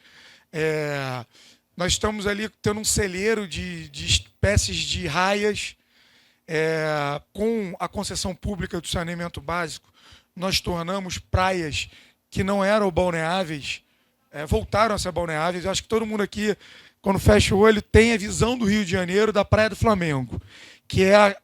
Nós estamos ali tendo um celeiro de espécies de raias. Com a concessão pública do saneamento básico, nós tornamos praias que não eram balneáveis, voltaram a ser balneáveis. Eu acho que todo mundo aqui, quando fecha o olho, tem a visão do Rio de Janeiro, da Praia do Flamengo, que é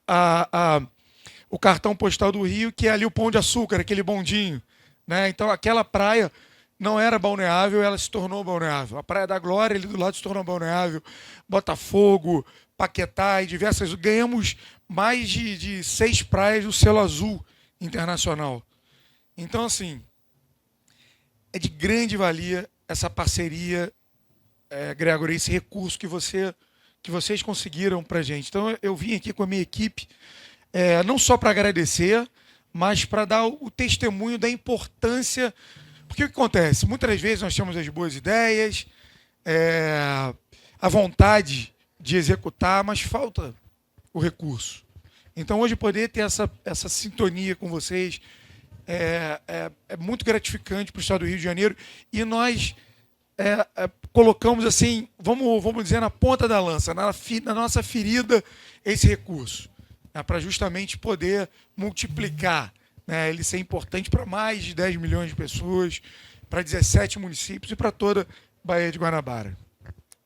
o cartão postal do Rio, que é ali o Pão de Açúcar, aquele bondinho. Né? Então, aquela praia não era balneável, ela se tornou balneável. A Praia da Glória, ali do lado, se tornou balneável. Botafogo, Paquetá e diversas. Ganhamos mais de 6 praias do selo azul internacional. Então, assim, é de grande valia essa parceria, Gregory, esse recurso que vocês conseguiram para a gente. Então, eu vim aqui com a minha equipe, não só para agradecer, mas para dar o testemunho da importância. Porque o que acontece? Muitas das vezes nós temos as boas ideias, a vontade de executar, mas falta o recurso. Então, hoje, poder ter essa sintonia com vocês é muito gratificante para o estado do Rio de Janeiro. E nós colocamos, assim, vamos dizer, na ponta da lança, na nossa ferida, esse recurso, para justamente poder multiplicar, né, ele ser importante para mais de 10 milhões de pessoas, para 17 municípios e para toda a Baía de Guanabara.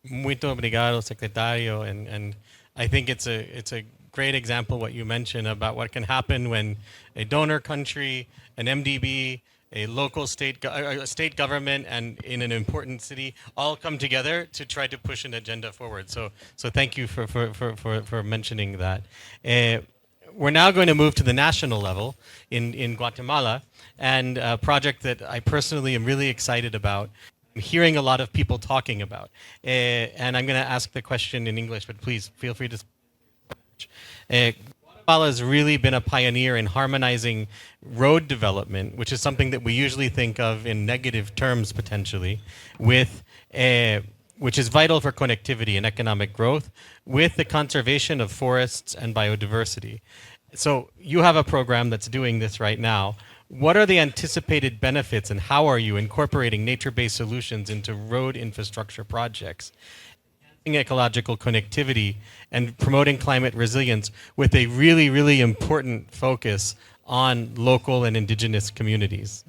Muito obrigado, secretário. And I think it's a great example what you mentioned about what can happen when a donor country, an MDB, a local state government, and in an important city all come together to try to push an agenda forward. So thank you for mentioning that. We're now going to move to the national level in Guatemala, and a project that I personally am really excited about. I'm hearing a lot of people talking about. And I'm going to ask the question in English, but please feel free to speak. Guatemala has really been a pioneer in harmonizing road development, which is something that we usually think of in negative terms potentially, which is vital for connectivity and economic growth, with the conservation of forests and biodiversity. So you have a program that's doing this right now. what are the anticipated benefits and how are you incorporating nature-based solutions into road infrastructure projects, enhancing ecological connectivity, and promoting climate resilience with a really, really important focus on local and indigenous communities?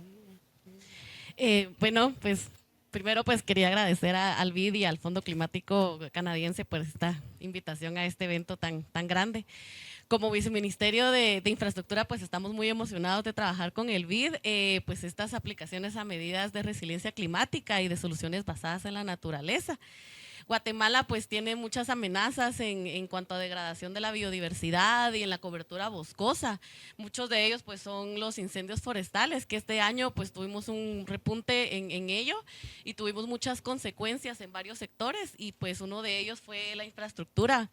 Bueno, pues primero pues quería agradecer al BID y al Fondo Climático Canadiense por esta invitación a este evento tan grande. Como Viceministerio de Infraestructura, pues estamos muy emocionados de trabajar con el BID, pues estas aplicaciones a medidas de resiliencia climática y de soluciones basadas en la naturaleza. Guatemala pues tiene muchas amenazas en cuanto a degradación de la biodiversidad y en la cobertura boscosa. Muchos de ellos pues son los incendios forestales, que este año pues tuvimos un repunte en ello y tuvimos muchas consecuencias en varios sectores y pues uno de ellos fue la infraestructura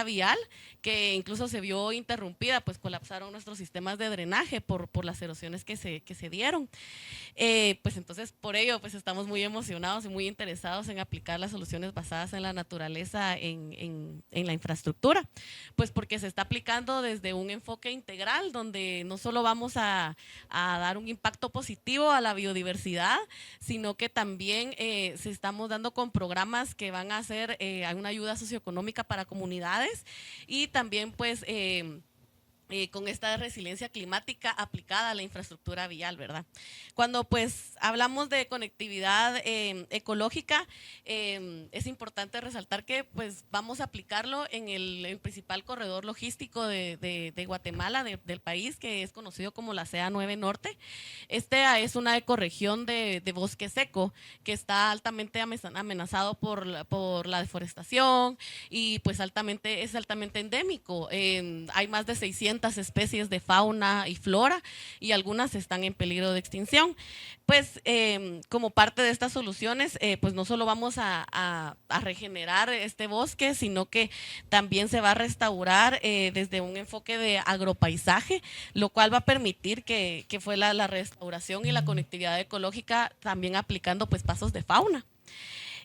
vial, que incluso se vio interrumpida, pues colapsaron nuestros sistemas de drenaje por las erosiones que se dieron. Pues entonces por ello pues estamos muy emocionados y muy interesados en aplicar las soluciones basadas en la naturaleza en la infraestructura, pues porque se está aplicando desde un enfoque integral donde no solo vamos a dar un impacto positivo a la biodiversidad, sino que también se estamos dando con programas que van a hacer una ayuda socioeconómica para comunidades y también pues con esta resiliencia climática aplicada a la infraestructura vial, ¿verdad? Cuando pues hablamos de conectividad ecológica, es importante resaltar que pues vamos a aplicarlo en el principal corredor logístico de Guatemala, del país, que es conocido como la CA9 Norte. Esta es una ecorregión de bosque seco que está altamente amenazado por la deforestación y pues es altamente endémico. Hay más de 600 especies de fauna y flora y algunas están en peligro de extinción. Pues como parte de estas soluciones, pues no solo vamos a regenerar este bosque, sino que también se va a restaurar desde un enfoque de agropaisaje, lo cual va a permitir que fue la restauración y la conectividad ecológica también aplicando pues pasos de fauna.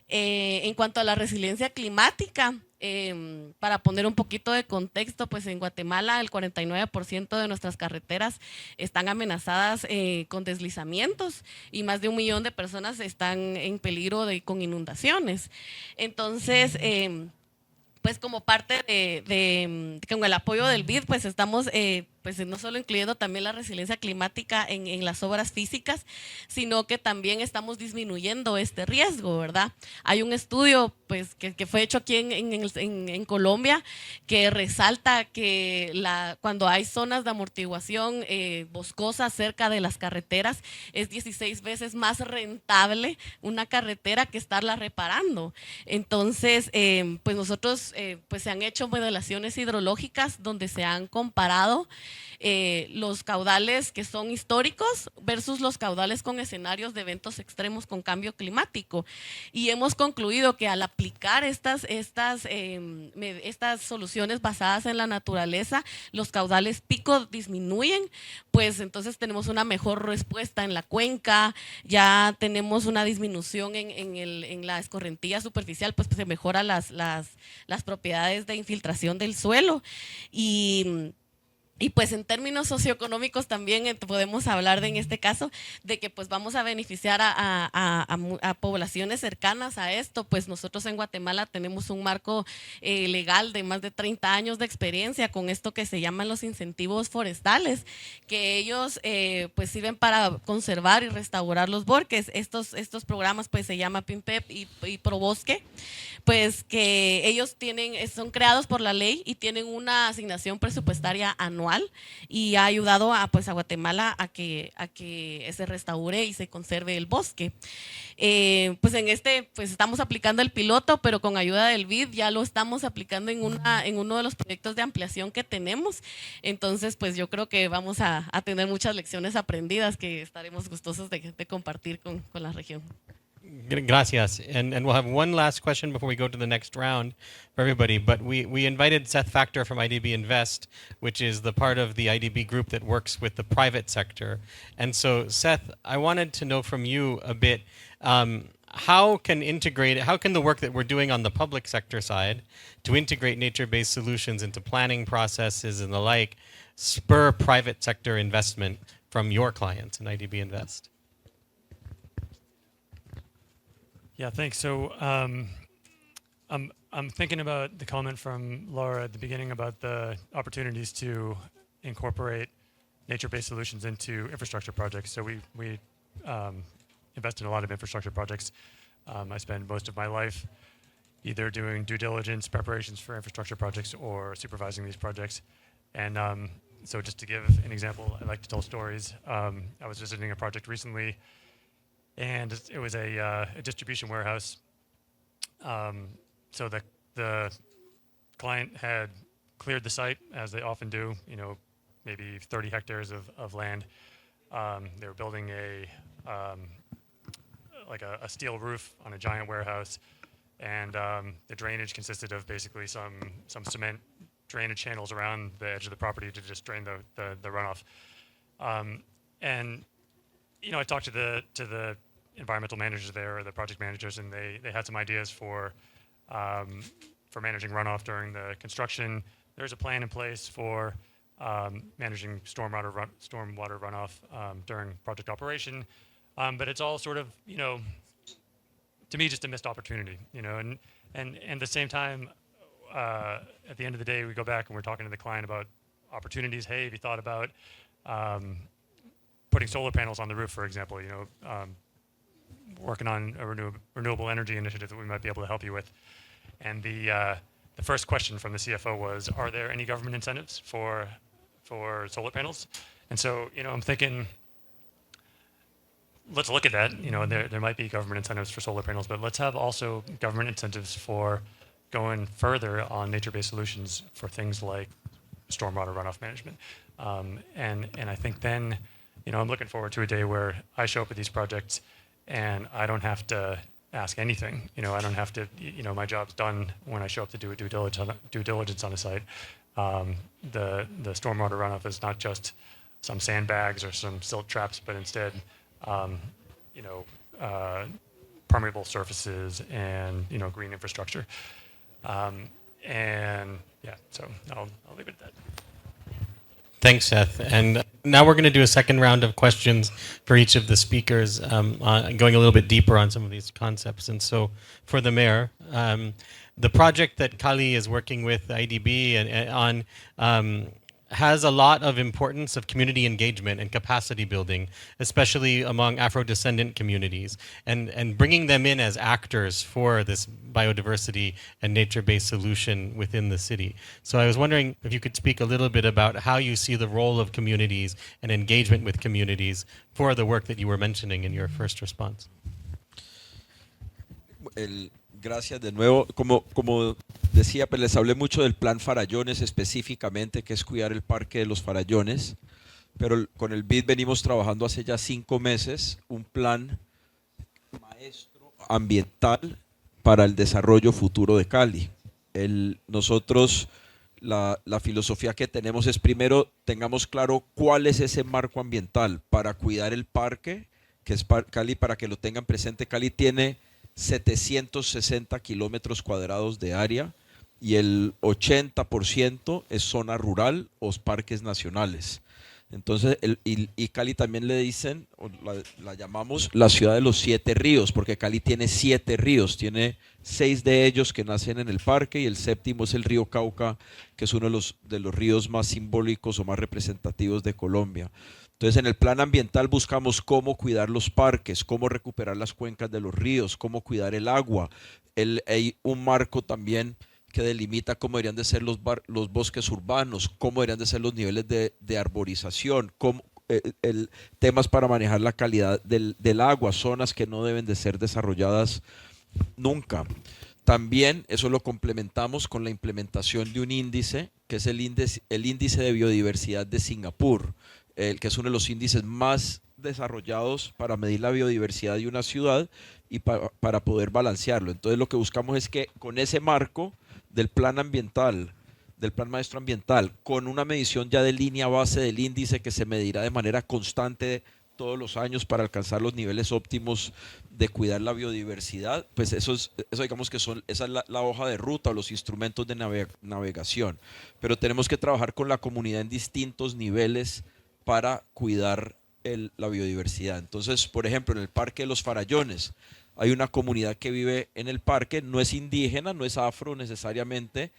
En cuanto a la resiliencia climática, para poner un poquito de contexto, pues en Guatemala el 49% de nuestras carreteras están amenazadas con deslizamientos y más de 1 millón de personas están en peligro con inundaciones. Entonces, pues como parte con el apoyo del BID, pues estamos pues no solo incluyendo también la resiliencia climática en las obras físicas, sino que también estamos disminuyendo este riesgo, ¿verdad? Hay un estudio pues que fue hecho aquí en Colombia que resalta que cuando hay zonas de amortiguación boscosas cerca de las carreteras, es 16 veces más rentable una carretera que estarla reparando. Entonces, pues nosotros pues se han hecho modelaciones hidrológicas donde se han comparado los caudales que son históricos versus los caudales con escenarios de eventos extremos con cambio climático. Y hemos concluido que al aplicar estas soluciones basadas en la naturaleza, los caudales pico disminuyen, pues entonces tenemos una mejor respuesta en la cuenca, ya tenemos una disminución en la escorrentía superficial, pues se mejoran las propiedades de infiltración del suelo y pues en términos socioeconómicos también podemos hablar en este caso de que pues vamos a beneficiar a poblaciones cercanas a esto. Pues nosotros en Guatemala tenemos un marco legal de más de 30 años de experiencia con esto que se llaman los incentivos forestales, que ellos pues sirven para conservar y restaurar los bosques. Estos programas pues se llama PIMPEP y ProBosque, pues que ellos son creados por la ley y tienen una asignación presupuestaria anual y ha ayudado a Guatemala a que se restaure y se conserve el bosque. Pues pues estamos aplicando el piloto, pero con ayuda del BID ya lo estamos aplicando en uno de los proyectos de ampliación que tenemos. Entonces, pues yo creo que vamos a tener muchas lecciones aprendidas que estaremos gustosos de compartir con la región. Gracias. And we'll have one last question before we go to the next round for everybody. But we invited Seth Factor from IDB Invest, which is the part of the IDB group that works with the private sector. And so, Seth, I wanted to know from you a bit, how can the work that we're doing on the public sector side to integrate nature-based solutions into planning processes and the like spur private sector investment from your clients in IDB Invest? Yeah, thanks. So I'm thinking about the comment from Laura at the beginning about the opportunities to incorporate nature-based solutions into infrastructure projects. So we invest in a lot of infrastructure projects. I spend most of my life either doing due diligence preparations for infrastructure projects or supervising these projects. And so just to give an example, I like to tell stories. I was visiting a project recently, and it was a distribution warehouse. So the client had cleared the site, as they often do, maybe 30 hectares of land. They were building like a steel roof on a giant warehouse, and the drainage consisted of basically some cement drainage channels around the edge of the property to just drain the runoff. And I talked to the environmental managers there, or the project managers, and they had some ideas for managing runoff during the construction. There's a plan in place for managing stormwater runoff during project operation, but it's all sort of, to me, just a missed opportunity, and at the same time, at the end of the day, we go back and we're talking to the client about opportunities. Hey, have you thought about putting solar panels on the roof, for example? Working on a renewable energy initiative that we might be able to help you with. And the first question from the CFO was, are there any government incentives for solar panels? And so, I'm thinking, let's look at that. There might be government incentives for solar panels, but let's have also government incentives for going further on nature-based solutions for things like stormwater runoff management. And I think then, I'm looking forward to a day where I show up at these projects and I don't have to ask anything. I don't have to, my job's done when I show up to do a due diligence on a site. The stormwater runoff is not just some sandbags or some silt traps, but instead, permeable surfaces and, green infrastructure. And yeah, so I'll leave it at that. Thanks, Seth. And now we're going to do a second round of questions for each of the speakers, going a little bit deeper on some of these concepts. And so for the mayor, the project that Kali is working with IDB on has a lot of importance of community engagement and capacity building, especially among Afro-descendant communities, and bringing them in as actors for this biodiversity and nature-based solution within the city. So I was wondering if you could speak a little bit about how you see the role of communities and engagement with communities for the work that you were mentioning in your first response. Gracias de nuevo. Como decía, pues les hablé mucho del plan Farallones específicamente, que es cuidar el Parque de los Farallones, pero con el BID venimos trabajando hace ya 5 meses un plan maestro ambiental para el desarrollo futuro de Cali. Nosotros, la filosofía que tenemos es, primero, tengamos claro cuál es ese marco ambiental para cuidar el parque, que es Cali, para que lo tengan presente. Cali tiene 760 kilómetros cuadrados de área y el 80% es zona rural o parques nacionales. Entonces, y Cali también le dicen, o la llamamos la ciudad de los 7 ríos, porque Cali tiene 7 ríos, tiene 6 de ellos que nacen en el parque y el 7º es el río Cauca, que es uno de los ríos más simbólicos o más representativos de Colombia. Entonces, en el plan ambiental buscamos cómo cuidar los parques, cómo recuperar las cuencas de los ríos, cómo cuidar el agua. Hay un marco también que delimita cómo deberían de ser los bosques urbanos, cómo deberían de ser los niveles de arborización, temas para manejar la calidad del agua, zonas que no deben de ser desarrolladas nunca. También eso lo complementamos con la implementación de un índice, que es el índice de biodiversidad de Singapur, que es uno de los índices más desarrollados para medir la biodiversidad de una ciudad y para poder balancearlo. Entonces lo que buscamos es que con ese marco del plan ambiental, del plan maestro ambiental, con una medición ya de línea base del índice que se medirá de manera constante todos los años para alcanzar los niveles óptimos de cuidar la biodiversidad, pues eso digamos que esa es la hoja de ruta o los instrumentos de navegación. Pero tenemos que trabajar con la comunidad en distintos niveles para cuidar la biodiversidad. Entonces, por ejemplo, en el Parque de los Farallones hay una comunidad que vive en el parque, no es indígena, no es afro necesariamente,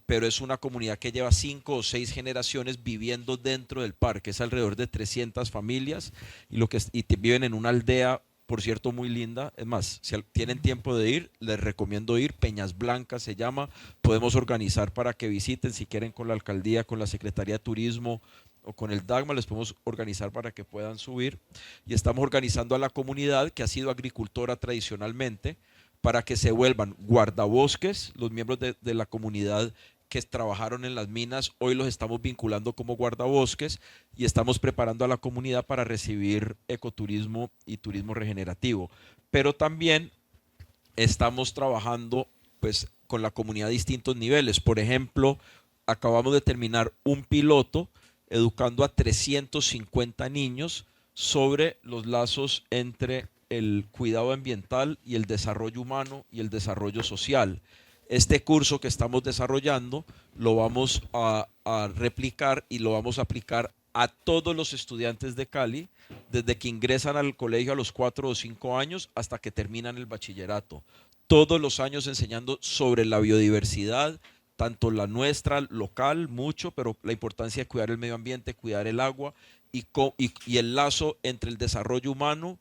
pero es una comunidad que lleva 5 o 6 generaciones viviendo dentro del parque, es alrededor de 300 familias y viven en una aldea, por cierto, muy linda. Es más, si tienen tiempo de ir, les recomiendo ir. Peñas Blancas se llama. Podemos organizar para que visiten, si quieren, con la alcaldía, con la Secretaría de Turismo o con el DAGMA, les podemos organizar para que puedan subir. Y estamos organizando a la comunidad que ha sido agricultora tradicionalmente para que se vuelvan guardabosques. Los miembros de la comunidad que trabajaron en las minas, hoy los estamos vinculando como guardabosques y estamos preparando a la comunidad para recibir ecoturismo y turismo regenerativo. Pero también estamos trabajando pues con la comunidad a distintos niveles. Por ejemplo, acabamos de terminar un piloto educando a 350 niños sobre los lazos entre el cuidado ambiental y el desarrollo humano y el desarrollo social. Este curso que estamos desarrollando lo vamos a replicar y lo vamos a aplicar a todos los estudiantes de Cali, desde que ingresan al colegio a los 4 o 5 años hasta que terminan el bachillerato. Todos los años enseñando sobre la biodiversidad, tanto la nuestra local, mucho, pero la importancia de cuidar el medio ambiente, cuidar el agua y el lazo entre el desarrollo humano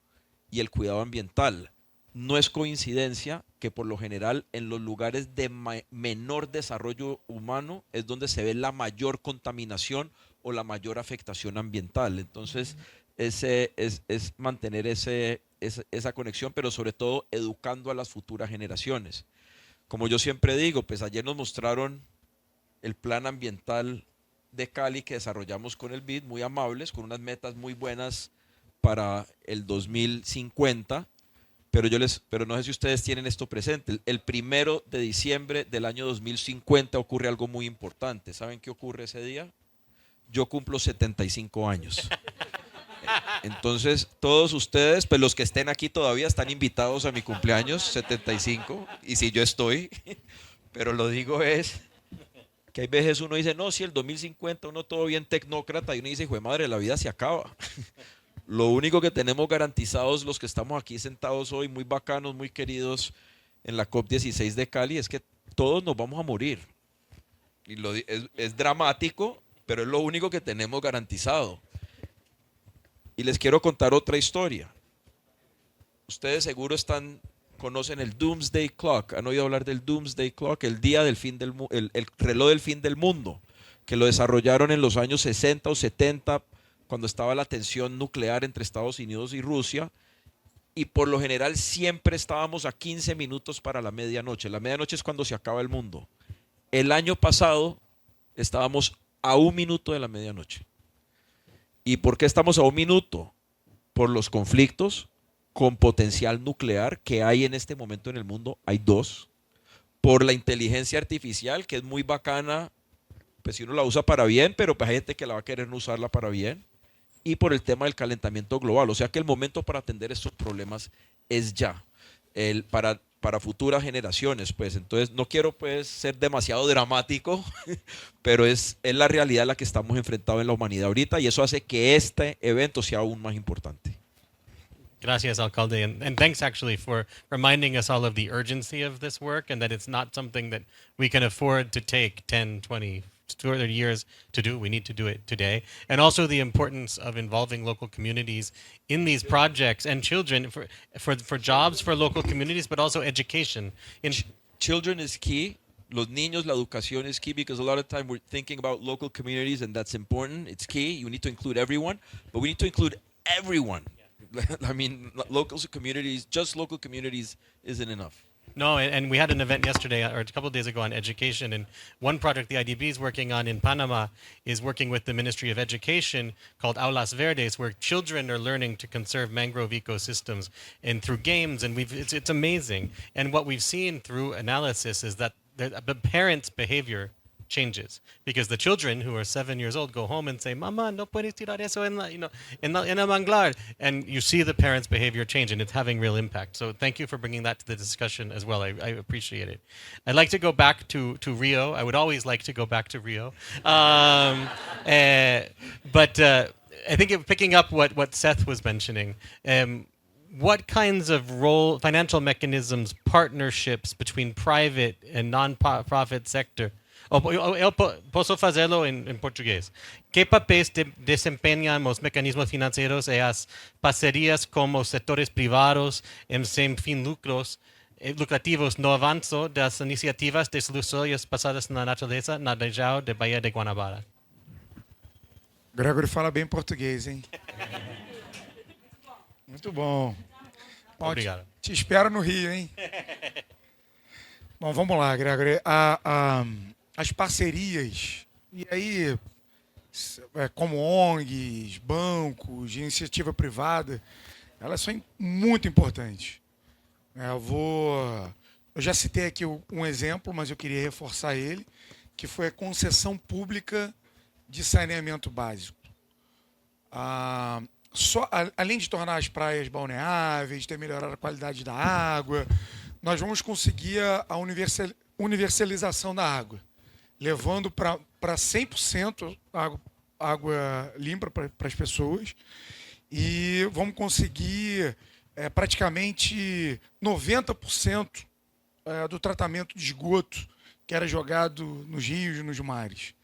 y el cuidado ambiental. No es coincidencia que por lo general en los lugares de menor desarrollo humano es donde se ve la mayor contaminación o la mayor afectación ambiental. Entonces, es mantener esa conexión, pero sobre todo educando a las futuras generaciones. Como yo siempre digo, pues ayer nos mostraron el plan ambiental de Cali que desarrollamos con el BID, muy amables, con unas metas muy buenas para el 2050, pero no sé si ustedes tienen esto presente. El 1 de diciembre del año 2050 ocurre algo muy importante. ¿Saben qué ocurre ese día? Yo cumplo 75 años. Entonces, todos ustedes, pues los que estén aquí todavía están invitados a mi cumpleaños 75, y si yo estoy, pero lo digo es que hay veces uno dice, no, si el 2050 uno todo bien tecnócrata, y uno dice, hijo de madre, la vida se acaba. Lo único que tenemos garantizados los que estamos aquí sentados hoy, muy bacanos, muy queridos, en la COP16 de Cali, es que todos nos vamos a morir. Y es dramático, pero es lo único que tenemos garantizado. Y les quiero contar otra historia. Ustedes seguro conocen el Doomsday Clock. ¿Han oído hablar del Doomsday Clock? El día del fin el reloj del fin del mundo, que lo desarrollaron en los años 60 o 70, cuando estaba la tensión nuclear entre Estados Unidos y Rusia. Y por lo general siempre estábamos a 15 minutos para la medianoche. La medianoche es cuando se acaba el mundo. El año pasado estábamos a 1 minuto de la medianoche. ¿Y por qué estamos a 1 minuto? Por los conflictos con potencial nuclear que hay en este momento en el mundo. Hay 2. Por la inteligencia artificial, que es muy bacana, pues si uno la usa para bien, pero pues hay gente que la va a querer no usarla para bien. Y por el tema del calentamiento global. O sea que el momento para atender estos problemas es ya. Para futuras generaciones, pues. Entonces no quiero pues ser demasiado dramático, pero es la realidad a la que estamos enfrentados en la humanidad ahorita, y eso hace que este evento sea aún más importante. Gracias, alcalde, and thanks actually for reminding us all of the urgency of this work and that it's not something that we can afford to take 10, 20, 30 years to do. We need to do it today. And also the importance of involving local communities in these projects and children for jobs for local communities, but also education. Children is key. Los niños, la educación is key, because a lot of time we're thinking about local communities, and that's important. It's key. You need to include everyone, but we need to include everyone. I mean, local communities, just local communities isn't enough. No, and we had an event yesterday or a couple of days ago on education, and one project the IDB is working on in Panama is working with the Ministry of Education called Aulas Verdes, where children are learning to conserve mangrove ecosystems and through games, and it's amazing. And what we've seen through analysis is that the parents' behavior changes, because the children who are 7 years old go home and say, "Mama, no puedes tirar eso en el manglar," and you see the parents' behavior change, and it's having real impact. So thank you for bringing that to the discussion as well. I appreciate it. I'd like to go back to Rio. I would always like to go back to Rio, but I think picking up what Seth was mentioning, what kinds of financial mechanisms, partnerships between private and non-profit sector? Eu posso fazê-lo em português. Que papéis desempenham os mecanismos financeiros e as parcerias com os setores privados sem fins lucrativos no avanço das iniciativas de soluções basadas na natureza na região da Baía de Guanabara? Gregory fala bem português, hein? Muito bom. Bom, Obrigado. Te espero no Rio, hein? Bom, vamos lá, Gregory. As parcerias, e aí, como ONGs, bancos, iniciativa privada, elas são muito importantes. Eu já citei aqui um exemplo, mas eu queria reforçar ele, que foi a concessão pública de saneamento básico. Além de tornar as praias balneáveis, ter melhorado a qualidade da água, nós vamos conseguir a universalização da água, levando para 100% água limpa para as pessoas, e vamos conseguir praticamente 90% do tratamento de esgoto que era jogado nos rios e nos mares.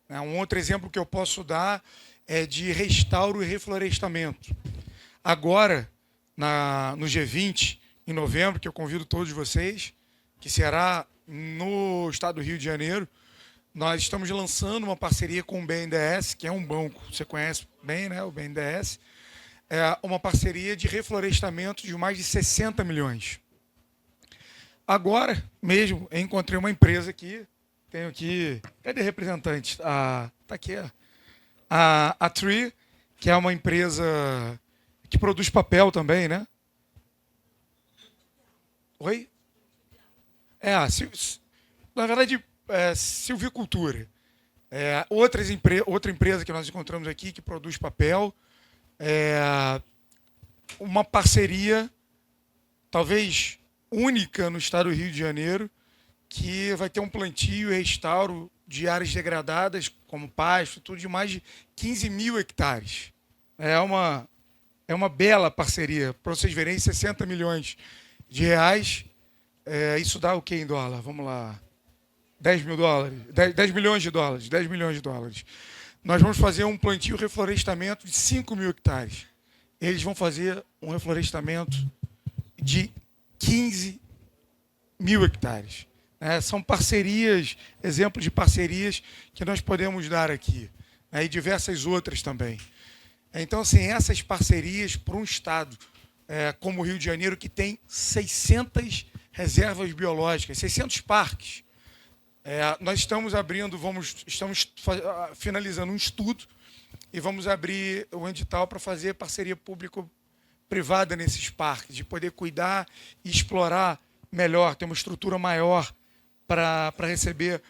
Um outro exemplo que eu posso dar é de restauro e reflorestamento. Agora, no G20, em novembro, que eu convido todos vocês, que será no estado do Rio de Janeiro, nós estamos lançando uma parceria com o BNDES, que é um banco, você conhece bem, né, o BNDES, é uma parceria de reflorestamento de mais de 60 milhões. Agora mesmo, eu encontrei uma empresa aqui, tenho aqui, cadê representante? Está aqui, a Tree, que é uma empresa que produz papel também, né? Oi? Na verdade, silvicultura. Outra empresa que nós encontramos aqui que produz papel, uma parceria, talvez única no estado do Rio de Janeiro, que vai ter um plantio e restauro de áreas degradadas, como pasto, tudo de mais de 15 mil hectares. É uma bela parceria. Para vocês verem, 60 milhões de reais, isso dá o que em dólar? Vamos lá. 10 mil dólares, 10 milhões de dólares, 10 milhões de dólares. Nós vamos fazer um plantio e reflorestamento de 5 mil hectares. Eles vão fazer um reflorestamento de 15 mil hectares. São parcerias, exemplos de parcerias que nós podemos dar aqui, e diversas outras também. Então, assim, essas parcerias para um estado como o Rio de Janeiro, que tem 600 reservas biológicas, 600 parques. Nós estamos finalizando um estudo e vamos abrir o edital para fazer parceria público-privada nesses parques, de poder cuidar e explorar melhor, ter uma estrutura maior para receber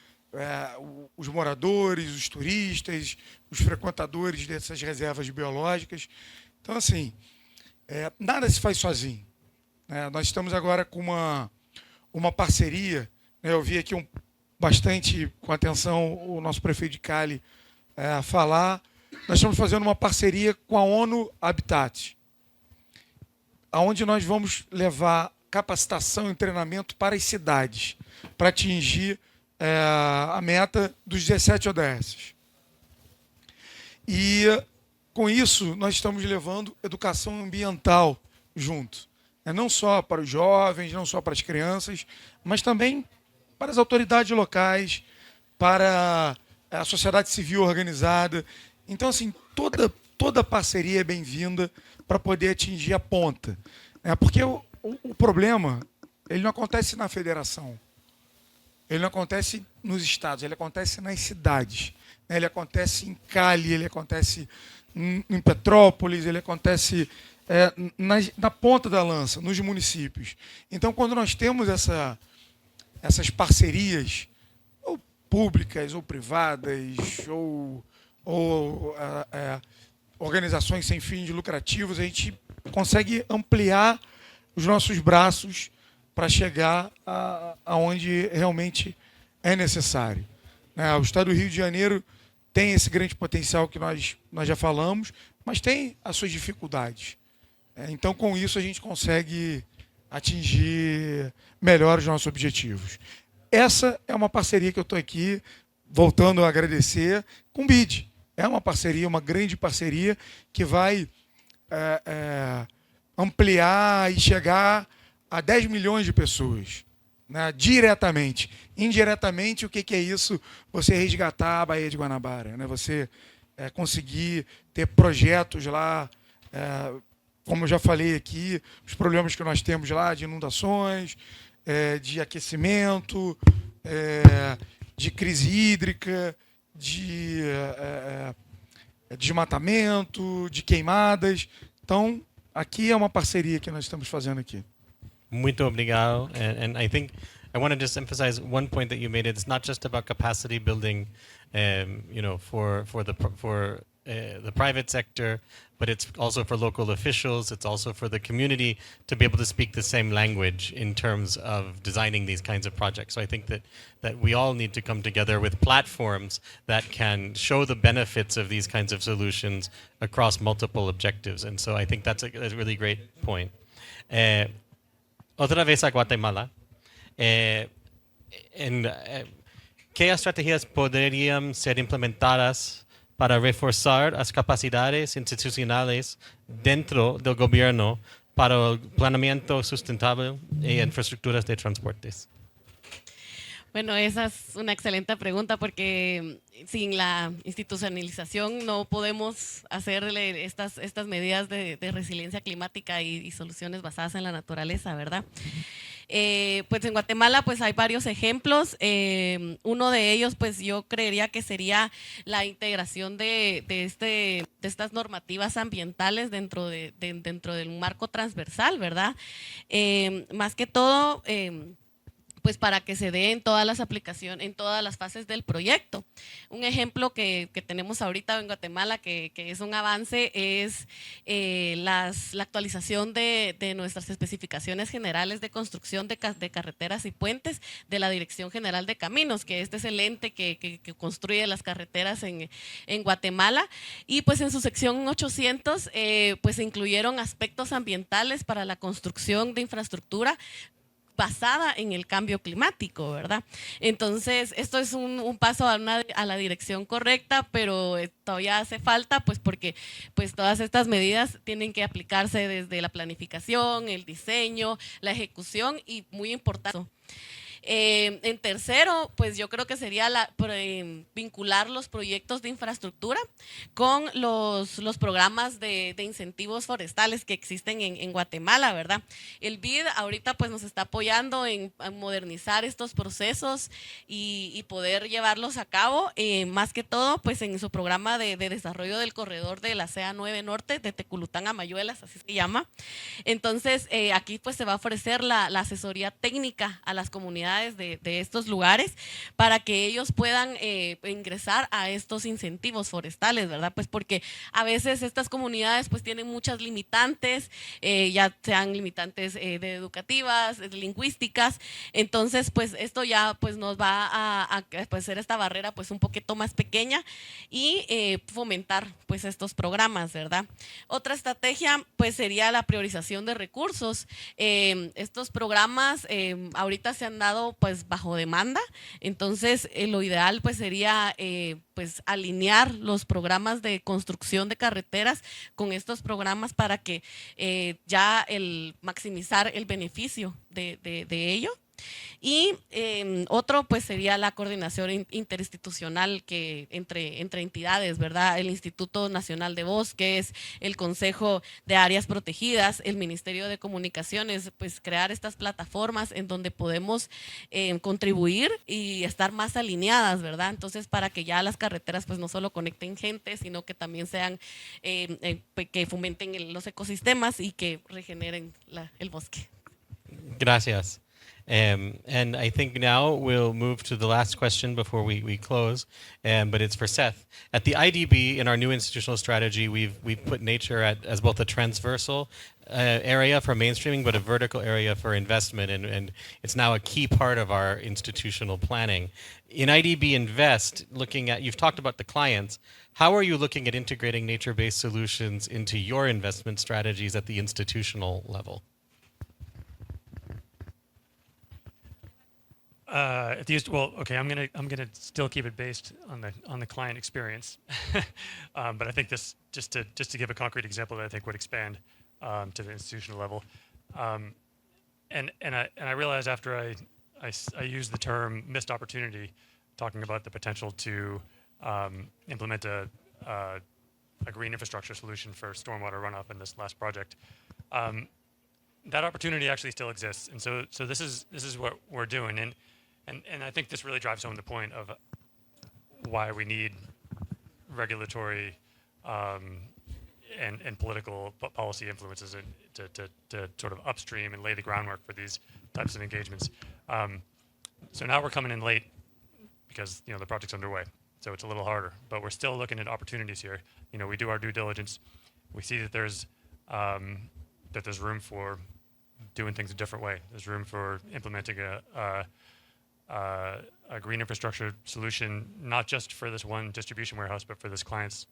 os moradores, os turistas, os frequentadores dessas reservas biológicas. Então, assim, nada se faz sozinho. Nós estamos agora com uma parceria, eu vi aqui bastante com atenção o nosso prefeito de Cali falar. Nós estamos fazendo uma parceria com a ONU Habitat, onde nós vamos levar capacitação e treinamento para as cidades, para atingir a meta dos 17 ODS. E, com isso, nós estamos levando educação ambiental junto. Não só para os jovens, não só para as crianças, mas também para as autoridades locais, para a sociedade civil organizada. Então, assim, toda parceria é bem-vinda para poder atingir a ponta. Porque o problema, ele não acontece na federação, ele não acontece nos estados, ele acontece nas cidades. Ele acontece em Cali, ele acontece em Petrópolis, ele acontece na ponta da lança, nos municípios. Então, quando nós temos essas parcerias, ou públicas, ou privadas, ou organizações sem fins lucrativos, a gente consegue ampliar os nossos braços para chegar aonde realmente é necessário. O estado do Rio de Janeiro tem esse grande potencial que nós já falamos, mas tem as suas dificuldades. Então, com isso, a gente consegue atingir melhor os nossos objetivos. Essa é uma parceria que eu estou aqui, voltando a agradecer, com o BID. É uma parceria, uma grande parceria, que vai ampliar e chegar a 10 milhões de pessoas, né, diretamente. Indiretamente, o que é isso? Você resgatar a Baía de Guanabara, né? Você conseguir ter projetos lá, como eu já falei aqui, os problemas que nós temos lá de inundações, de aquecimento, de crise hídrica, de desmatamento, de queimadas. Então, aqui é uma parceria que nós estamos fazendo aqui. Muito obrigado. And I think I want to just emphasize one point that you made. It's not just about capacity building, for the private sector, but it's also for local officials. It's also for the community to be able to speak the same language in terms of designing these kinds of projects. So I think that we all need to come together with platforms that can show the benefits of these kinds of solutions across multiple objectives. And so I think that's a really great point. Otra vez a Guatemala. ¿Qué estrategias podrían ser implementadas para reforzar las capacidades institucionales dentro del gobierno para el planeamiento sustentable e infraestructuras de transportes? Bueno, esa es una excelente pregunta porque sin la institucionalización no podemos hacerle estas medidas de resiliencia climática y soluciones basadas en la naturaleza, ¿verdad? Pues en Guatemala pues hay varios ejemplos. Uno de ellos pues yo creería que sería la integración de estas normativas ambientales dentro del marco transversal, ¿verdad? Más que todo pues para que se dé en todas las aplicaciones, en todas las fases del proyecto. Un ejemplo que tenemos ahorita en Guatemala que es un avance es la actualización de nuestras especificaciones generales de construcción de carreteras y puentes de la Dirección General de Caminos, que este es el ente que construye las carreteras en Guatemala, y pues en su sección 800 pues se incluyeron aspectos ambientales para la construcción de infraestructura basada en el cambio climático, ¿verdad? Entonces, esto es un paso a la dirección correcta, pero todavía hace falta, pues porque pues todas estas medidas tienen que aplicarse desde la planificación, el diseño, la ejecución y muy importante. En tercero, pues yo creo que sería vincular los proyectos de infraestructura con los programas de incentivos forestales que existen en Guatemala, ¿verdad? El BID ahorita pues nos está apoyando en modernizar estos procesos y poder llevarlos a cabo, más que todo pues en su programa de desarrollo del corredor de la CA9 Norte, de Teculután a Mayuelas, así se llama. Entonces aquí pues se va a ofrecer la asesoría técnica a las comunidades de estos lugares para que ellos puedan ingresar a estos incentivos forestales, ¿verdad? Pues porque a veces estas comunidades pues tienen muchas limitantes, ya sean limitantes de educativas, lingüísticas, entonces pues esto ya pues nos va a pues, hacer esta barrera pues un poquito más pequeña y fomentar pues estos programas, ¿verdad? Otra estrategia pues sería la priorización de recursos. Estos programas ahorita se han dado pues bajo demanda, entonces lo ideal pues sería pues alinear los programas de construcción de carreteras con estos programas para que ya maximizar el beneficio de ello. Y otro pues sería la coordinación interinstitucional entre entidades, ¿verdad? El Instituto Nacional de Bosques, el Consejo de Áreas Protegidas, el Ministerio de Comunicaciones, pues crear estas plataformas en donde podemos contribuir y estar más alineadas, ¿verdad? Entonces para que ya las carreteras pues no solo conecten gente, sino que también sean, que fomenten los ecosistemas y que regeneren el bosque. Gracias. And I think now we'll move to the last question before we close, but it's for Seth. At the IDB, in our new institutional strategy, we've put nature as both a transversal area for mainstreaming, but a vertical area for investment, and it's now a key part of our institutional planning. In IDB Invest, you've talked about the clients. How are you looking at integrating nature-based solutions into your investment strategies at the institutional level? Well, okay, I'm gonna still keep it based on the client experience, but I think this just to give a concrete example that I think would expand to the institutional level, and I realized after I used the term missed opportunity, talking about the potential to implement a green infrastructure solution for stormwater runoff in this last project. That opportunity actually still exists, and so this is what we're doing, and I think this really drives home the point of why we need regulatory and political policy influences to sort of upstream and lay the groundwork for these types of engagements. So now we're coming in late because the project's underway, so it's a little harder. But we're still looking at opportunities here. We do our due diligence. We see that there's room for doing things a different way. There's room for implementing a green infrastructure solution, not just for this one distribution warehouse, but for this client's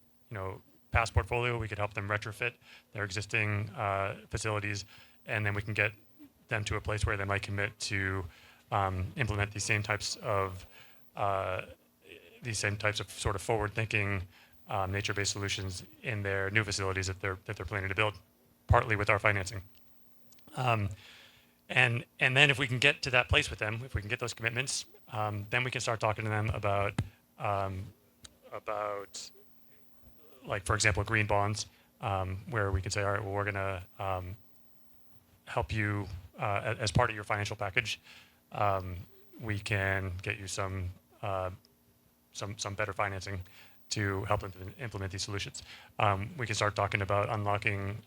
past portfolio. We could help them retrofit their existing facilities, and then we can get them to a place where they might commit to implement these same types of sort of forward-thinking nature-based solutions in their new facilities that they're planning to build, partly with our financing. And then if we can get to that place with them, if we can get those commitments, then we can start talking to them about like, for example, green bonds, where we can say, all right, well, we're going to help you as part of your financial package. We can get you some better financing to help implement these solutions. We can start talking about unlocking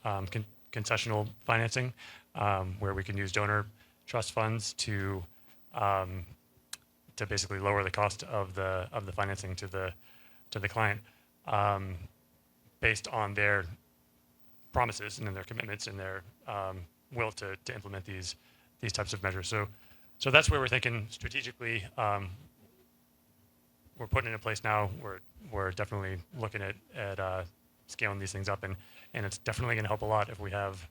concessional financing, where we can use donor trust funds to basically lower the cost of the financing to the client, based on their promises and then their commitments and their will to implement these types of measures. So that's where we're thinking strategically. We're putting it in place now. We're definitely looking at scaling these things up, and it's definitely going to help a lot if we have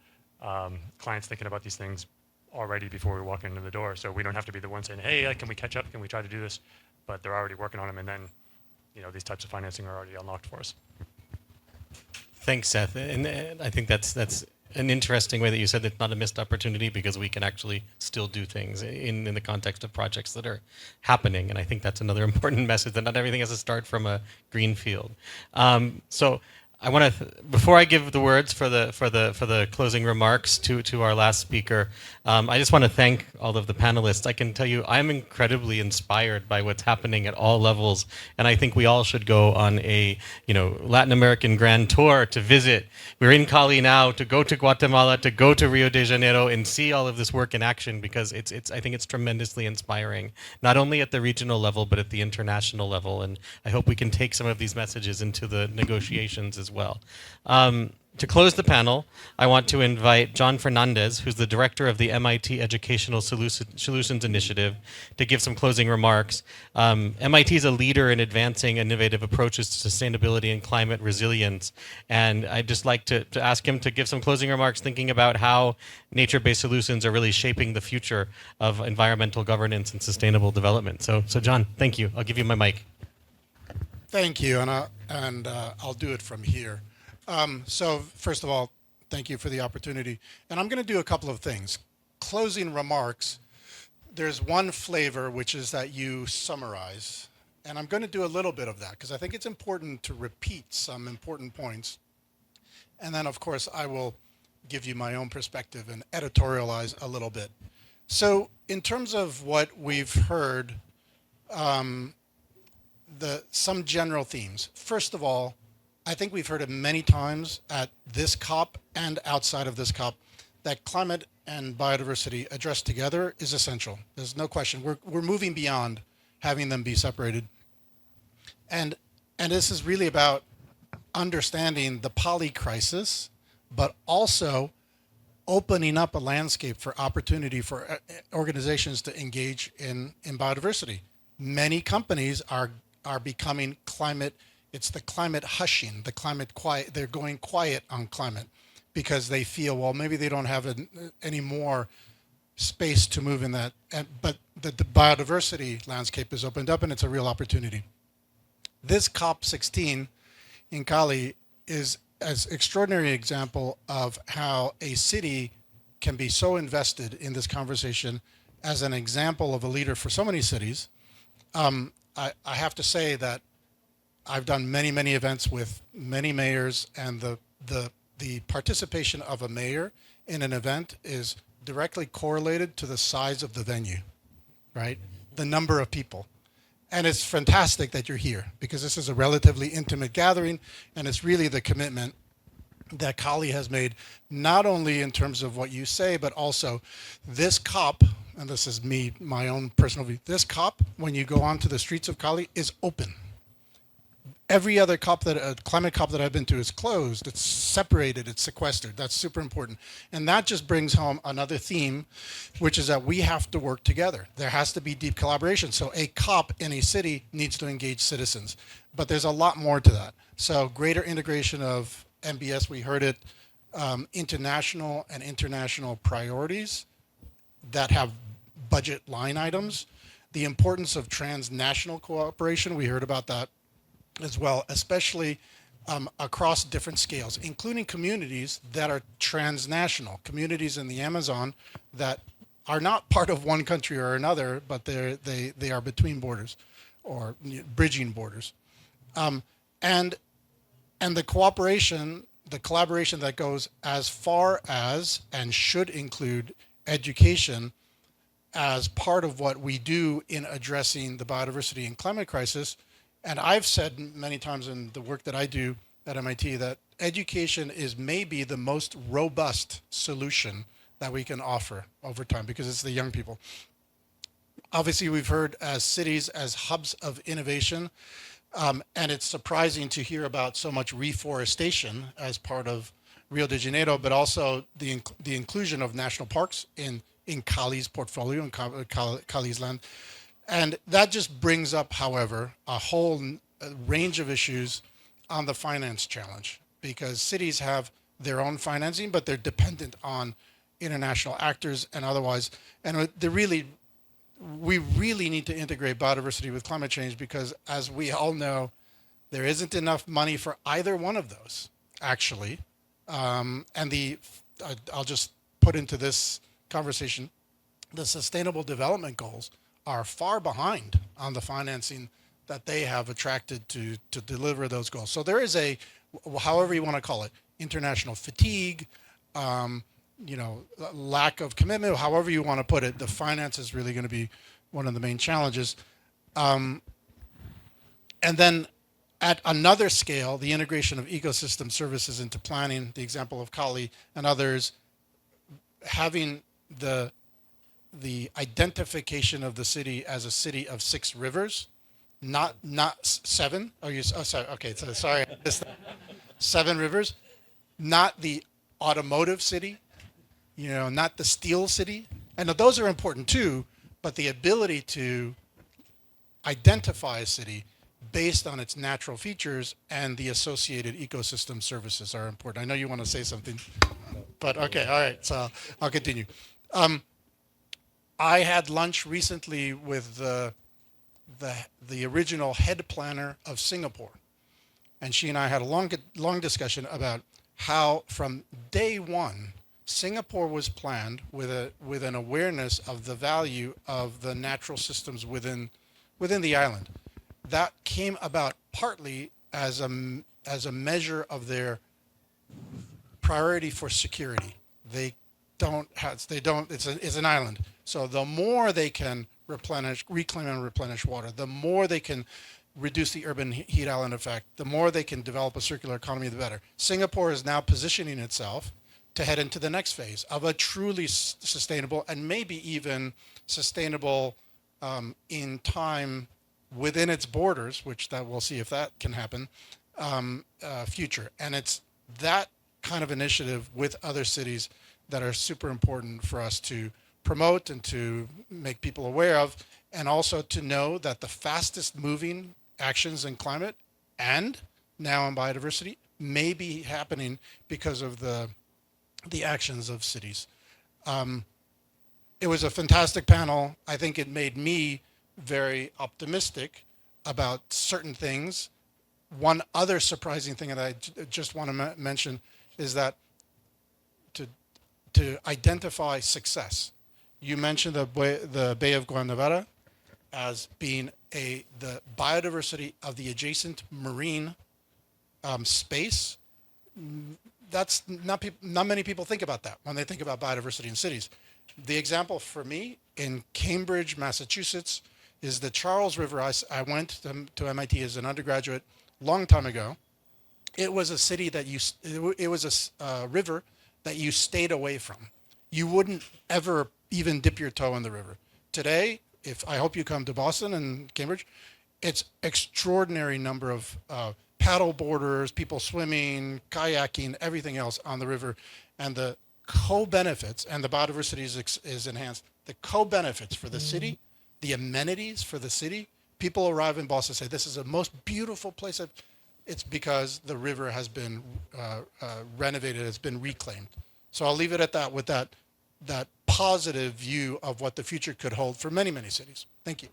clients thinking about these things already before we walk into the door. So we don't have to be the one saying, hey, can we catch up? Can we try to do this? But they're already working on them, and then these types of financing are already unlocked for us. Thanks, Seth. And I think that's an interesting way that you said it's not a missed opportunity, because we can actually still do things in the context of projects that are happening. And I think that's another important message, that not everything has to start from a green field. So I want to, before I give the words for the closing remarks to our last speaker, I just want to thank all of the panelists. I can tell you I'm incredibly inspired by what's happening at all levels, and I think we all should go on a Latin American grand tour to visit. We're in Cali now, to go to Guatemala, to go to Rio de Janeiro and see all of this work in action, because I think it's tremendously inspiring, not only at the regional level but at the international level. And I hope we can take some of these messages into the negotiations as well. To close the panel, I want to invite John Fernandez, who's the director of the MIT Educational Solutions Initiative, to give some closing remarks. MIT is a leader in advancing innovative approaches to sustainability and climate resilience, and I'd just like to ask him to give some closing remarks, thinking about how nature-based solutions are really shaping the future of environmental governance and sustainable development. So John, thank you. I'll give you my mic. Thank you, and I'll do it from here. So first of all, thank you for the opportunity. And I'm going to do a couple of things. Closing remarks, there's one flavor, which is that you summarize. And I'm going to do a little bit of that, because I think it's important to repeat some important points. And then, of course, I will give you my own perspective and editorialize a little bit. So in terms of what we've heard, some general themes. First of all, I think we've heard it many times at this COP and outside of this COP, that climate and biodiversity addressed together is essential. There's no question. We're moving beyond having them be separated. And this is really about understanding the poly crisis, but also opening up a landscape for opportunity for organizations to engage in biodiversity. Many companies are becoming climate, it's the climate hushing, the climate quiet, they're going quiet on climate because they feel, well, maybe they don't have any more space to move in that, but the biodiversity landscape is opened up and it's a real opportunity. This COP16 in Cali is an extraordinary example of how a city can be so invested in this conversation as an example of a leader for so many cities. I have to say that I've done many, many events with many mayors, and the participation of a mayor in an event is directly correlated to the size of the venue, right? The number of people. And it's fantastic that you're here because this is a relatively intimate gathering, and it's really the commitment that Kali has made, not only in terms of what you say, but also this COP, and this is me, my own personal view, this COP, when you go onto the streets of Cali, is open. Every other COP climate COP that I've been to is closed. It's separated. It's sequestered. That's super important. And that just brings home another theme, which is that we have to work together. There has to be deep collaboration. So a COP in a city needs to engage citizens. But there's a lot more to that. So greater integration of MBS, we heard it, international and international priorities that have budget line items. The importance of transnational cooperation, we heard about that as well, especially across different scales, including communities that are transnational, communities in the Amazon that are not part of one country or another, but they are between borders or bridging borders. And the cooperation, the collaboration that goes as far as and should include education as part of what we do in addressing the biodiversity and climate crisis. And I've said many times in the work that I do at MIT that education is maybe the most robust solution that we can offer over time because it's the young people. Obviously, we've heard as cities as hubs of innovation, and it's surprising to hear about so much reforestation as part of Rio de Janeiro, but also the inclusion of national parks in Cali's portfolio, in Cali's land. And that just brings up, however, a whole range of issues on the finance challenge because cities have their own financing, but they're dependent on international actors and otherwise. And we really need to integrate biodiversity with climate change because, as we all know, there isn't enough money for either one of those, actually. And I'll just put into this conversation, the Sustainable Development Goals are far behind on the financing that they have attracted to deliver those goals. So there is a, however you want to call it, international fatigue, lack of commitment, however you want to put it. The finance is really going to be one of the main challenges. And then at another scale, the integration of ecosystem services into planning, the example of Cali and others, having the identification of the city as a city of 6 rivers, not 7. Oh, sorry. Okay, so sorry. 7 rivers, not the automotive city, not the steel city. And those are important too, but the ability to identify a city based on its natural features and the associated ecosystem services are important. I know you want to say something, but okay, all right, so I'll continue. I had lunch recently with the original head planner of Singapore, and she and I had a long discussion about how from day one Singapore was planned with an awareness of the value of the natural systems within the island. That came about partly as a measure of their priority for security. It's an island. So the more they can reclaim and replenish water, the more they can reduce the urban heat island effect, the more they can develop a circular economy, the better. Singapore is now positioning itself to head into the next phase of a truly sustainable and maybe even sustainable in time within its borders, which that we'll see if that can happen, future. And it's that kind of initiative with other cities that are super important for us to promote and to make people aware of, and also to know that the fastest moving actions in climate and now in biodiversity may be happening because of the actions of cities. It was a fantastic panel. I think it made me very optimistic about certain things. One other surprising thing that I just want to mention is that to identify success, you mentioned the Bay of Guanabara as being the biodiversity of the adjacent marine space. That's not many people think about that when they think about biodiversity in cities. The example for me in Cambridge, Massachusetts, is the Charles River. I went to MIT as an undergraduate long time ago. It was a city that it was a river that you stayed away from. You wouldn't ever even dip your toe in the river. Today, I hope you come to Boston and Cambridge, it's extraordinary number of paddle boarders, people swimming, kayaking, everything else on the river, and the co-benefits, and the biodiversity is enhanced. The co-benefits for the city, the amenities for the city, people arrive in Boston and say, this is the most beautiful place. It's because the river has been renovated, it's been reclaimed. So I'll leave it at that with that positive view of what the future could hold for many, many cities. Thank you.